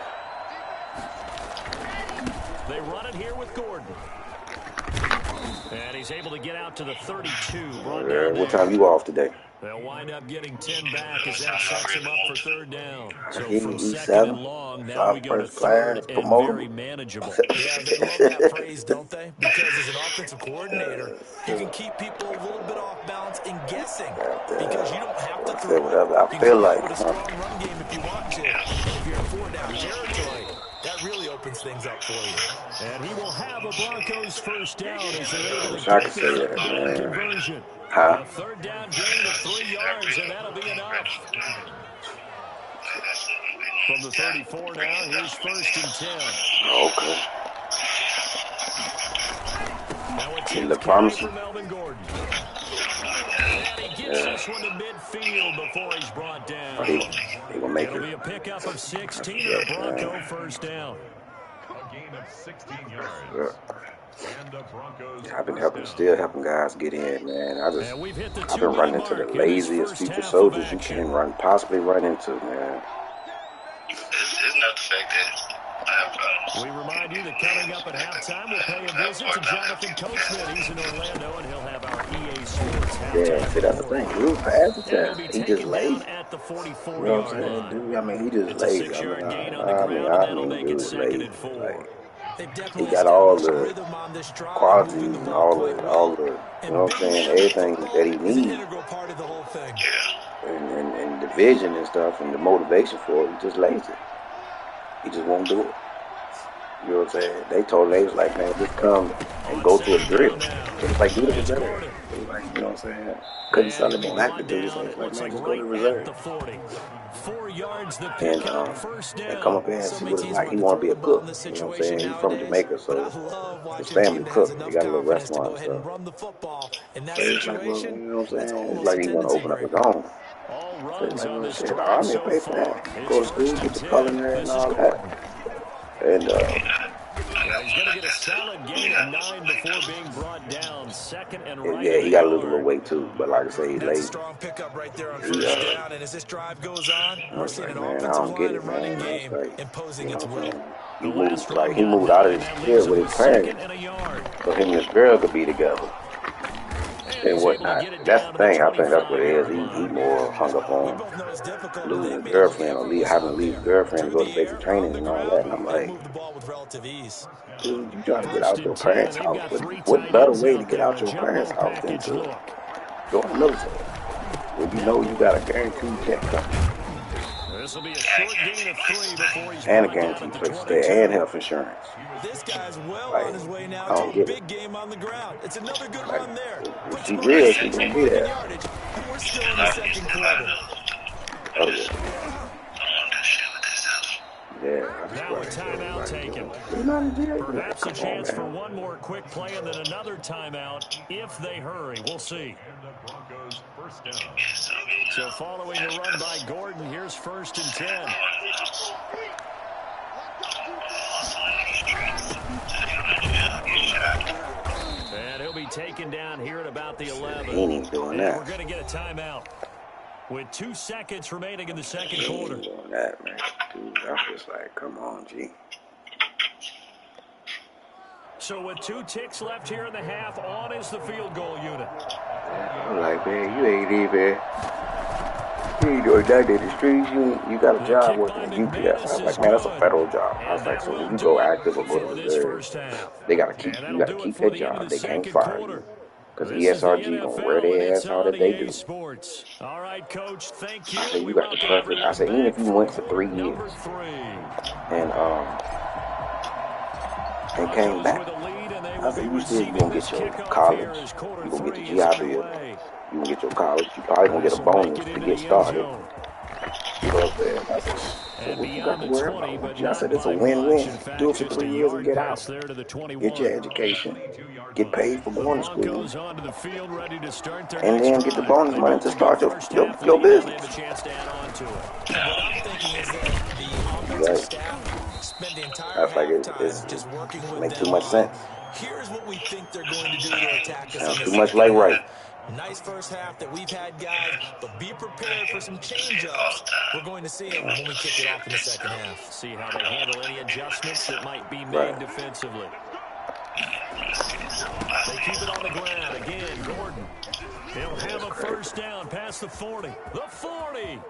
They run it here with Gordon. And he's able to get out to the 32. What time you off today? They'll wind up getting 10 back as that sets him up for 3rd down. So He from 2nd E7, and long, now we go to first class, 3rd and promoted. very manageable. Yeah, they love that phrase, don't they? Because as an offensive coordinator, you can keep people a little bit off balance and guessing. Because you don't have to throw whatever it. I feel You like. can throw it with a strong run game if you want to. If you're in 4-down territory, that really opens things up for you. And he will have a Broncos first down as they're able to I get can say this that, 3rd-down man. conversion. Huh? A 3rd-down gain of 3 yards, and that'll be enough. From the 34 now, here's 1st and 10. Okay. Now a Look 10th carry promising. for Melvin Gordon. And he gets this one to midfield before he's brought down. He gonna make It'll be it. a pickup of 16 and a Bronco first down. A gain of 16 yards. And the Broncos I've been still helping guys get in, man. And we've hit the I've 2-minute been running into the mark in this laziest first future half soldiers of you action. can possibly run into, man. It's not the fact that I have problems. We remind you that coming up at halftime, we'll pay a visit to Jonathan Coachman. He's in Orlando, and he'll have our EA Sports halftime. Yeah, see, that's the thing. He was past the And he'll test. be He just taken lazy. down at the You know what I'm 44-yard saying, line. dude? I mean, he just It's a lazy. 6-yard gain on the I ground, and that'll mean, make dude it is 2nd lazy. and 4. Like, They've he definitely got all established the rhythm on this drive, qualities moving the and ball all quite the, well. you know what I'm saying, everything that he Is an needs, integral part of the whole thing. and the vision and stuff, and the motivation for it. He's just lazy. He just won't do it. You know what I'm saying? They told him, they was like, man, just come and go to a drill. It's like, do the reserve. It was like, you know what I'm saying? Couldn't sell him on that to do. So it's like, man, just go to the reserve. 4 yards the And, pickup, first down. and come up here and see what it's like. He want to be a cook. You know what I'm saying? He's from Jamaica, so his family cook. He got a little restaurant and stuff. So it's like, well, you know what I'm saying? It's like he want to open up his own. All So runs it's like, on well, this shit, the drive army so pay for far. that. Go to school, get the culinary and all that. And, Yeah, he's going to get a solid gain of 9 before being brought down. 2nd and right. yeah, he got to lose a little weight too. But like I say, he's That's a lazy. strong pickup right there on first down. And as this drive goes on, we're seeing an Man, I offensive don't get line it, and running man. game It's like, imposing you know its what I'm will. saying? He moved out of his crib with his parents, and a yard. so him and his girl could be together. and He's able to whatnot. get it That's down the to the thing. I think that's what it is. 25-yard He line. more hung up We on both know it's difficult when losing that his many girlfriend or cameras having to out leave there. his girlfriend to Through go to the basic air, on training the and all that. ground, And I'm he'll like, move the ball with relative ease. dude, you trying to get First out your and 10, parents' and they've house. got What, 3 what tight better ends way to out get there. out A your parents' jumbo house than package to look. join the military? When you know you got a guaranteed check coming This will be a short gain of 3 before he's and a brought down at guaranteed the place to 22. stay and health insurance. This guy's well Like, on his way now I to don't a get it. big game on the ground. It's another good Like, run there. if Puts she him around real, she 60 gonna be mark in there. yardage, and we're still in the second quarter. Oh, yeah. Yeah, I just Now a like, timeout like, taken. you're not in jail. Like, Perhaps a come on, chance for man. one more quick play and then another timeout if they hurry. We'll see. And the Broncos first down. So following the run by Gordon, here's 1st and 10. And he'll be taken down here at about the 11. He ain't even doing And that. we're going to get a timeout with 2 seconds remaining in the second He quarter. ain't doing that, man. Dude, I'm just like, come on, G. So with 2 ticks left here in the half, on is the field goal unit. I'm like, man, you ain't doing nothing in the streets. You got a job working at UPS. I was like, man, that's a federal job. I was like, so when you go active or go to For this reserve, first half. they gotta keep And you that'll gotta do it keep for that the end of job. the They can't second fire you. quarter. Because This is the ESRG gonna wear NFL, and their it's ass out on if they EA do. Sports. All right, Coach, thank you. I said, We you got the welcome perfect. I everyone said, even back if you for went for quarter 3 number years 3. and came Broncos back, with a lead, and they I will said, be you receiving gonna this get your kickoff here college, as quarter you gonna get 3 your is GI Bill, underway. you gonna get your college, you probably gonna get a This will make bonus it to into get the end started. zone. You know what I'm saying? I said, so And what you got beyond to the worry 20, about? but I said, not it's a by much. win-win. In Do fact, it for just a 3 years and yard get pass out. there to the Get 21. your education, get paid for The going to school, Broncos onto the field, ready to start their and next then get the drive. bonus They money built to a good start first your, half your lead. Now they have a business. chance to add on to it. And what I'm thinking is that the offensive Right. staff spent the entire That's like halftime just working with make too them much on, sense. here's what we think they're going to do to attack us in Sounds the too much second like half. right. Nice first half that we've had, guys, but be prepared for some change-ups. We're going to see them when we kick it off in the second half. See how they handle any adjustments that might be made Right. defensively. They keep it on the ground. Again, Gordon. He'll have a first down past the 40. The 40.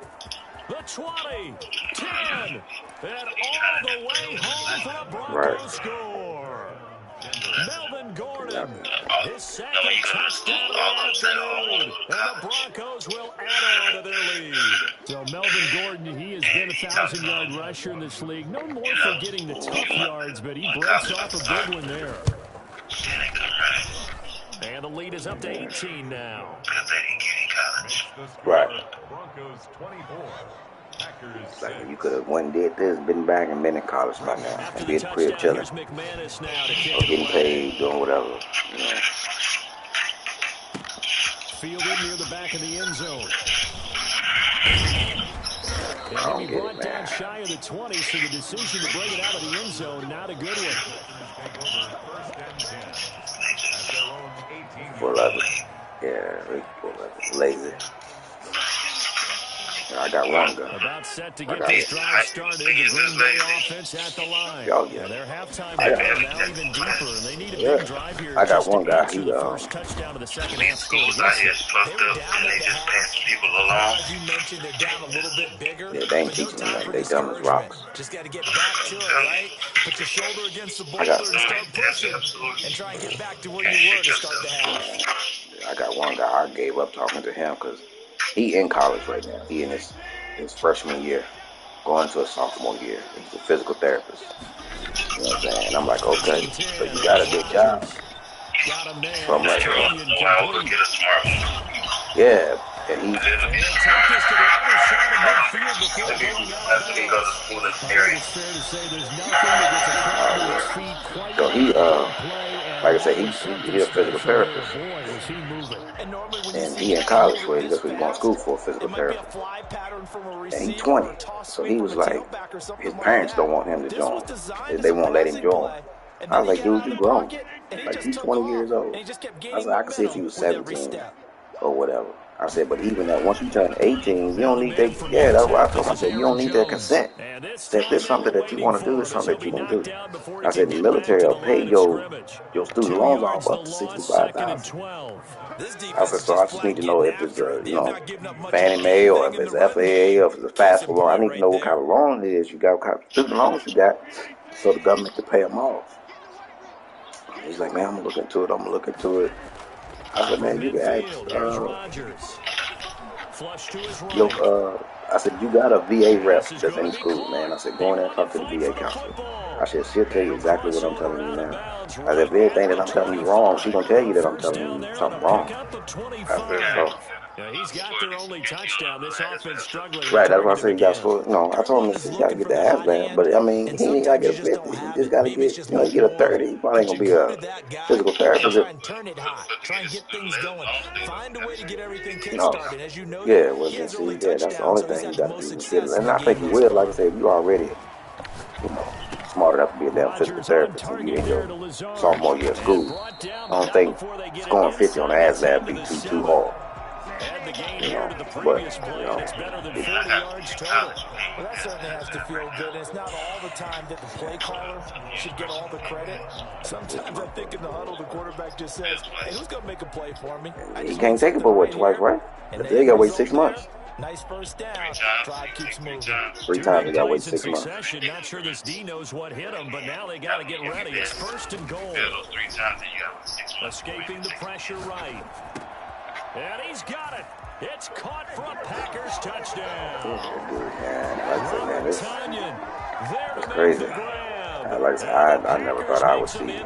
The 20. 10. And all the way home for a Broncos score. Melvin Gordon. His second touchdown of the afternoon. And the Broncos will add on to their lead. So Melvin Gordon, he has been a 1,000-yard rusher in this league. Known more for getting the tough yards, but he breaks off a big one there. And the lead is up to 18 now. Right. Broncos 24. Packers Like 6. you could have went and did this, been back and been in college by now, After and the be at the crib touchdown, chilling, here's McManus now to kick or it getting away. paid, doing whatever. You know. Fielded near the back of the end zone. And I he'll don't be get it, brought down man. shy of the 20, so the decision to bring it out of the end zone, not a good one. Take over first and 10 at their own 18-yard Full of it. line. Yeah, full of it. Lazy. I got one gun. About set to I get got this it. drive started. The Green Bay offense at the line. Oh, yeah. And their halftime I got total it. now even deeper. And they need a Yeah. big drive here I got just to one guy. answer the first touchdown of the second half scored Schools out against here them. fucked They were up down and at they the just half. pass people along. As you mentioned, they're down a little bit bigger, Yeah, they ain't but no teaching time them for nothing. They dumb as discouragement. rocks. Just got to get back to it, right? Put your shoulder against the I got. boulder and start pushing and try and get back to where you were to start the half. I got one guy. I gave up talking to him because he in college right now. He in his freshman year, going to a sophomore year. He's a physical therapist. You know what I'm saying? And I'm like, okay, so you got a good job. Got him there. So I'm like, Well, I will get a smart one. yeah. And he, They'll take this to the other side of midfield before going out of Let me go to bounds. school in I think area. it's fair to say there's nothing that gets a crowd to its feet quite so like he, a big play, and like I said, that was something he's a physical special there. therapist. Boy, was he moving. And normally when you And see he in guys college move for it it. this That's what he's going to fast, school for, physical it might be a therapy. fly pattern from a And he receiver or 20. a toss So sweep he was from a like, tailback or something his like parents that. don't want him to This join. was designed They as a won't let him passing join. play. And I then was like, he got dude, out you of the grown. pocket, and he Like, just you took 20 off. years old. And he just kept I gaining was like, I could see if he momentum was with every 17 step. or whatever. I said, but even that once you turn 18, you don't need that. Yeah, that's what I told him. I said, you don't need that consent. I said, if this is something that you want to do, it's something that you can do. I said, the military will pay your student loans off up to $65,000. I said, so I just need to know if it's a, Fannie Mae or if it's FAA or if it's a FAFSA loan. I need to know what kind of loan it is you got, what kind of student loans you got, so the government can pay them off. He's like, man, I'm going to look into it. I'm going to look into it. I said, man, you can ask, I said, you got a VA rep that's in the school, man. I said, go in there and talk to the VA counselor. I said, she'll tell you exactly what I'm telling you now. I said, if anything that I'm telling you wrong, she's going to tell you that I'm telling you something wrong. I said, so. He's got their only touchdown. This offense struggling. Right, that's why I said you got to score. No, I told him you got to get the half band, but I mean, he ain't got to get a 50. He just got to get, get a 30. He probably ain't going to be a physical therapist. Turn it hot. Try and get things going. Find a way to get everything kickstarted. As you know, yeah, well, that's the only thing you got to do. And I think you will. Like I said, if you already, smart enough to be a damn physical therapist and you in your sophomore year of school, I don't think scoring 50 on the ASVAB be too hard. But, Well, that certainly has to feel good. It's not all the time that the play caller should get all the credit. Sometimes I think in the huddle, the quarterback just says, hey, who's going to make a play for me? He can't take it for twice, right? They got to wait 6 months. Nice first down. Drive keeps moving. 3 times they got to wait 6 months. Not sure this D knows what hit him, but now they got to get ready. It's first and goal. Escaping the pressure right. And he's got it. It's caught for a Packers touchdown. It's crazy. I never thought I would see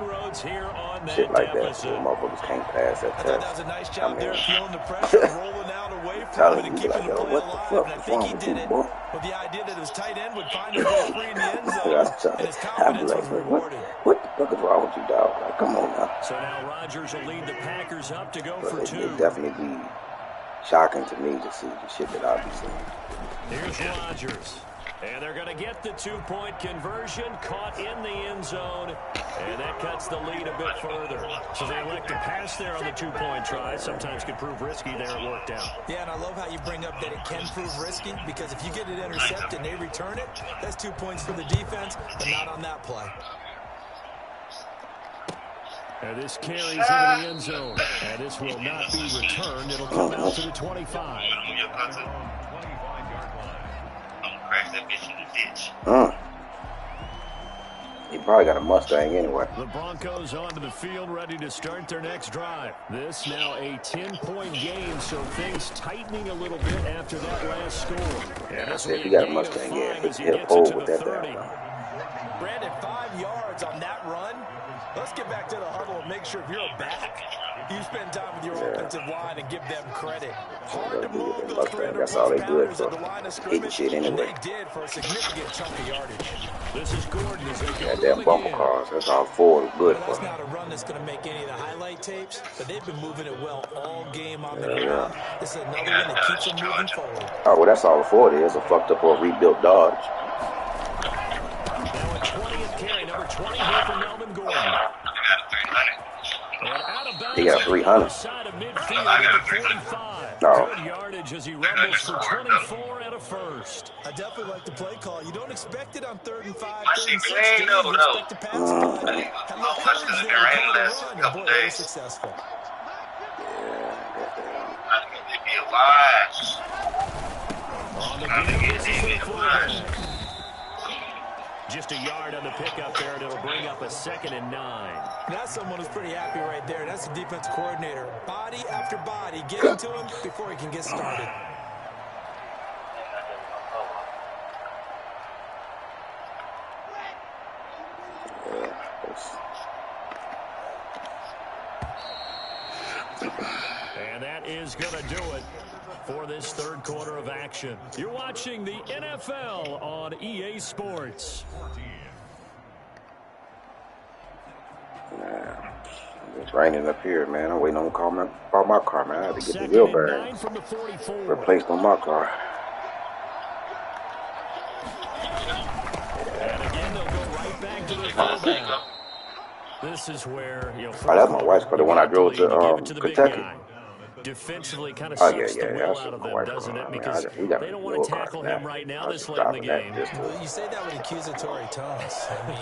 shit like that. So motherfuckers can't pass that test. That was a nice job there, feeling the pressure, rolling out away from it and keeping the play alive. I think he did it with the idea that his tight end would find his way free in the end zone, and his confidence was rewarded. What the fuck is wrong with you, dog? Like, come on now. So now Rodgers will lead the Packers up to go for 2. It'd definitely be shocking to me to see the shit that I'll be seeing. Here's Rodgers. And they're going to get the 2-point conversion, caught in the end zone, and that cuts the lead a bit further. So they elect to pass there on the 2-point try. Sometimes could prove risky there. It worked out. Yeah, and I love how you bring up that it can prove risky, because if you get it intercepted and they return it, that's 2 points for the defense, but not on that play. And this carries into the end zone. And this will not be returned. It'll come out to the 25. He probably got a Mustang anyway. The Broncos onto the field, ready to start their next drive. This now a 10-point game, so things tightening a little bit after that last score. Yeah, I said if you got a Mustang, yeah, hit a pole with that down. Brandon, 5 yards on that run. Let's get back to the huddle and make sure if you're a back, you spend time with your offensive line and give them credit. Hard to move those 300 plus pounders at the line of scrimmage, and they did for a significant chunk of yardage. This is Gordon as they go. That damn bumper cars, that's all Ford is good for. That's not a run that's going to make any of the highlight tapes, but they've been moving it well all game on the ground. This is another one that keeps them moving forward. Oh, well, that's all Ford is, a fucked up or rebuilt Dodge. Now a 20th carry, number 20 here for Melvin Gordon. He got 300. No. Good yardage as he rumbles for 24 and a first. I definitely like the play call. You don't expect it on 3rd and 5, My 3rd and 6. shit clean, no. Expect to pass the ball. That's because it's been raining the last couple days. Successful. They be alive. Just a yard on the pickup there, and it'll bring up a 2nd and 9. That's someone who's pretty happy right there. That's the defense coordinator. Body after body, getting to him before he can get started. And that is going to do it for this 3rd quarter of action. You're watching the NFL on EA Sports. It's raining up here, man. I'm waiting on call my car, man. I had to get the wheel bearings replaced on my car. And again, they'll go right back to the fullback. This is where, that's my wife's car, the one I drove to Kentucky. defensively kind of Oh, sucks the will that's out of my them, wife. doesn't it? I mean, Because we got they to don't know want to about tackle that. him right now I this was late in the dropping that game. just to. Well, you say that with accusatory tones. I mean,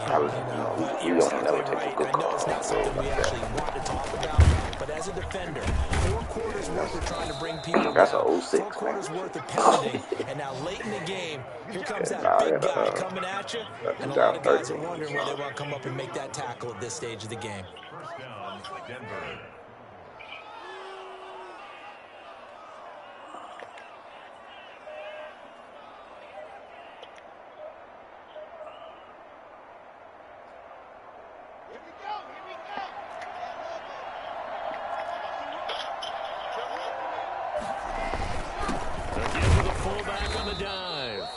but We you're don't exactly never take a right. good I know call. it's not something we actually want to talk about, but as a defender, 4 quarters worth of trying to bring people That's down, a 06, 4 quarters man. worth of pounding, and now late in the game, here comes that big guy coming at you, and a lot of guys are wondering whether they want to come up and make that tackle at this stage of the game. First down, Denver. Again with a fullback on the dive.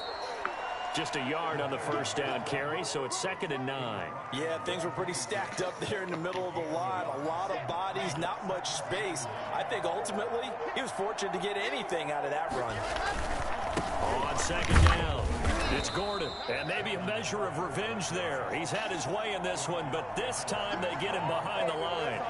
Just a yard on the first down carry, so it's 2nd and 9. Yeah, things were pretty stacked up there in the middle of the line. A lot of bodies, not much space. I think ultimately he was fortunate to get anything out of that run. On 2nd down, it's Gordon. And maybe a measure of revenge there. He's had his way in this one, but this time they get him behind the line.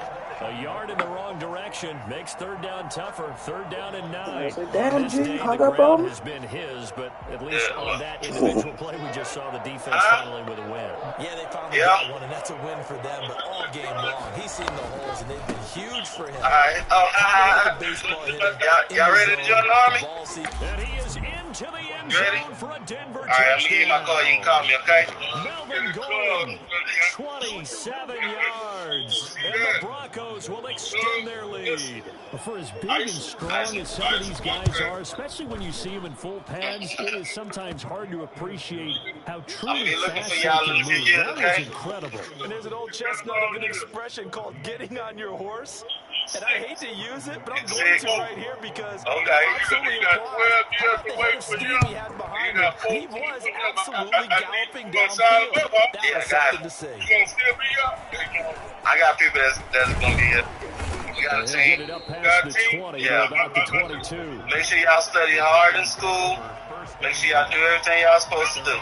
A yard in the wrong direction makes 3rd down tougher. 3rd down and 9. Damn, This G, day hung the up ground on has been his, but at least on that individual play, we just saw the defense finally with a win. Yeah, they finally got one, and that's a win for them, but all game long. He's seen the holes, and they've been huge for him. All right. Y'all ready to join the Army? And he is into the end Ready? zone for a Denver All right, I'm going to give you my call. You can call me, okay? Melvin Gordon, 27 yards. And the Broncos will extend their lead. For as big and strong as some of these guys are, especially when you see them in full pads, it is sometimes hard to appreciate how truly fast they can move. That was incredible. And there's an old chestnut of an expression called getting on your horse. And I hate to use it, but I'm going to right here because absolutely applaud the head of steam he had behind him. He was absolutely galloping downfield. That was something to see. I got people that's going to be here. We got a team. Get it up past the 20, Yeah. about the 22. Make sure y'all study hard in school. Make sure y'all do everything y'all supposed to do.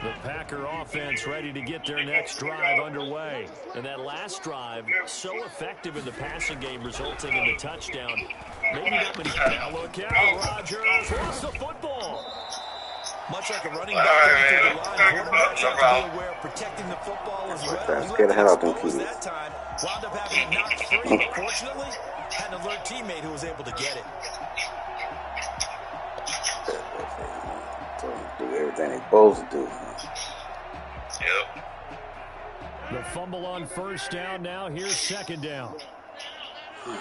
The Packer offense ready to get their next drive underway. And that last drive, so effective in the passing game, resulting in the touchdown. Maybe not many. Now look out, Rodgers lost the football. Much like a running back going through the line, quarterbacks have to be aware of protecting the football as well. Let's He get left ahead of it them, exposed Keith. that time. Wound up having it knocked free, but fortunately, had an alert teammate who was able to get it. Do everything they're supposed to do. Yep. The fumble on first down now. Here's 2nd down. I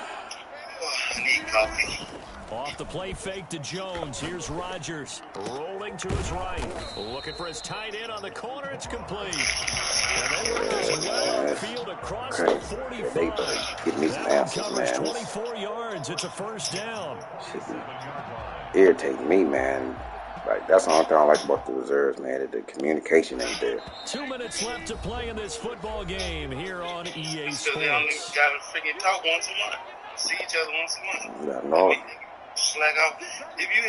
need coffee. Off the play fake to Jones. Here's Rodgers rolling to his right. Looking for his tight end on the corner. It's complete. And they work this well field across the 45. They better get me some answers, Covers man. 24 yards. It's a first down. Should be irritating me, man. Like, that's the only thing I like about the reserves, man, that the communication ain't there. 2 minutes left to play in this football game here on EA Because they only Sports. got to freaking talk once a month. See each other once a month. You gotta know. Slack off. If you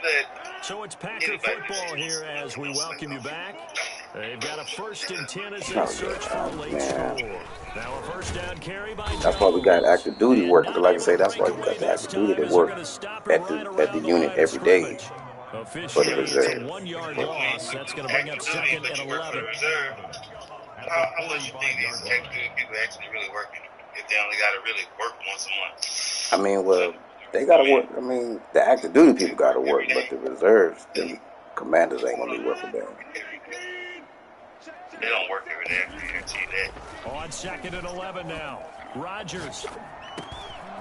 let... So it's Packer football here as we welcome you back. They've got a 1st and 10 as they search for a late score. Now a first down carry by Jones. That's why we got active duty work. But like I say, that's why we got the active duty that work at the unit every day for the reserve. It's a 1-yard loss. That's going to bring up 2nd and 11. How much you think these active people actually really working if they only got to really work once a month? I mean, well, they gotta work. I mean, the active duty people gotta work, but the reserves, the commanders ain't gonna be working there. They don't work every day. I can guarantee that. On 2nd and 11 now. Rodgers.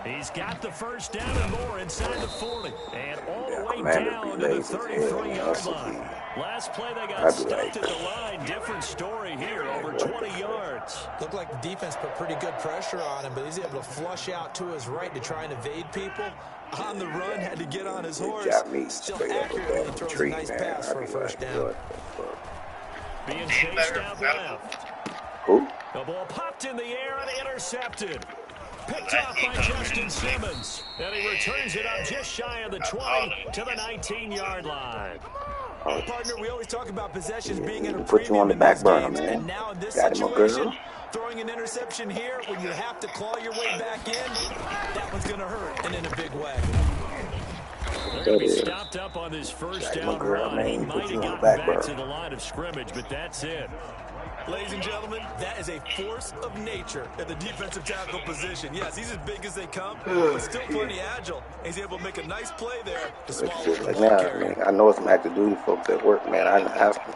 He's got the first down and more inside the 40. And all the way down to the 33-yard line. Last play they got stuffed at the line. Different story here, over 20 yards. Looked like the defense put pretty good pressure on him, but he's able to flush out to his right to try and evade people. On the run, had to get on his horse. Still accurately throws a nice pass for a first down. Being chased out left. Who? The ball popped in the air and intercepted. Picked off by Justin Simmons. And he returns it up just shy of the 20 to the 19-yard line. Partner, we always talk about possessions being in a put you on premium the in back these burner, games, man. and now in this Got him a situation, girl. throwing an interception here when you have to claw your way back in, that one's going to hurt, and in a big way. They're going to be stopped up on this first down run. He might have gotten back to the line of scrimmage, but that's it. Ladies and gentlemen, that is a force of nature at the defensive tackle position. Yes, he's as big as they come, but still plenty agile. He's able to make a nice play there to swallow the ball carrier. I know some active duty folks at work, man. I asked them.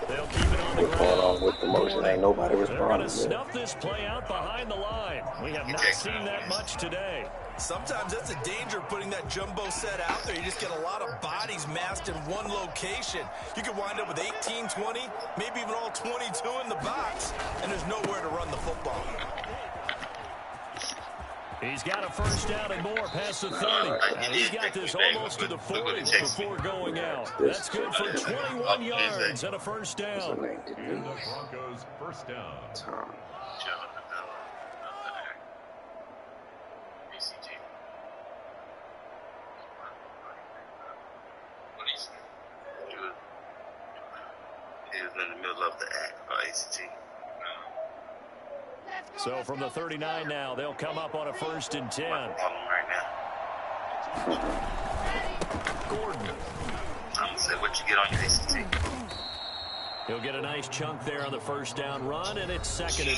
They'll keep it on the What's going on ground. with the motion? Ain't nobody They're going to responding. snuff this play out behind the line. We have not seen that much today. Sometimes that's a danger of putting that jumbo set out there. You just get a lot of bodies massed in one location. You could wind up with 18, 20, maybe even all 22 in the box, and there's nowhere to run the football. He's got a first down and more past the 30. And he's got this almost to the 40 before going out. That's good for 21 yards and a first down. And the Broncos first down. He was in the middle of the act for ACT. So from the 39 now, they'll come up on a 1st and 10. Right now. Gordon. I'm going to say, what you get on your ACT? He'll get a nice chunk there on the first down run, and it's 2nd and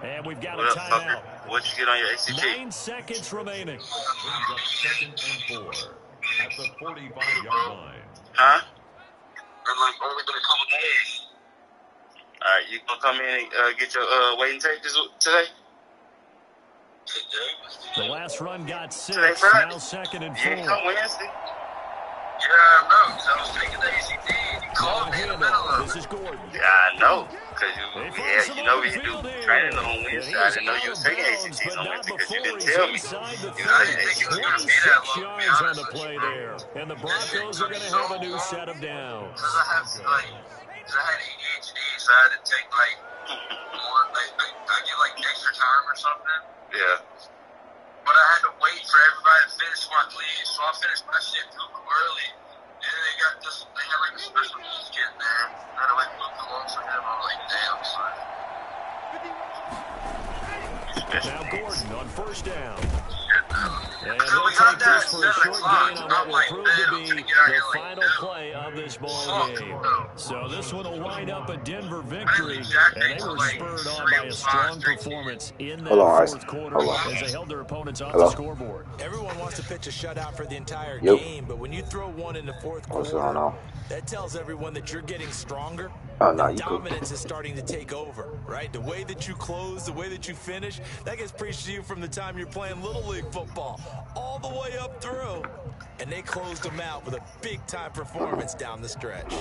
4. And we've got a timeout. What you get on your ACT? 9 seconds remaining. Brings up 2nd and 4 at the 45-yard line. Huh? It's like only been a couple days. All right, you gonna come in and get your weight and tape today? The last run got 6. Today, Friday? Now 2nd and 4. You ain't come Wednesday. Yeah, I know, because I was taking the ACT and you called me in the middle of This is Gordon. Yeah, I know. Because we do training on Wednesday. I didn't know you was taking ACTs on Wednesday because you didn't tell me. I didn't think it was going to be that 26 long, to be yards on honest the with play you. there. And the Broncos are going to have a new set of downs. Because I have, because I had ADHD, so I had to take, more, I get, extra time or something. Yeah. But I had to wait for everybody to finish before I could leave, so I finished my shit early. And then they had, a special needs kid there. And I had to, move alongside him. I was like, damn, son. Now Gordon on first down. And So he'll we got take that this for at a 7 short o'clock. gain on I'm what will like, prove man, to I'm be gonna get out the here final now. play of this ball Fuck, game. no. So this one will wind up a Denver victory, Exactly. and they were spurred on by a strong performance in that Hold on, fourth quarter hold on. as they held their opponents off Hello? the scoreboard. Everyone wants to pitch a shutout for the entire Yep. game, but when you throw one in the fourth What's quarter, going on? that tells everyone that you're getting stronger. Oh, no, and you cool. dominance is starting to take over, right? The way that you close, the way that you finish, that gets preached to you from the time you're playing Little League football all the way up through. And they closed them out with a big-time performance down the stretch.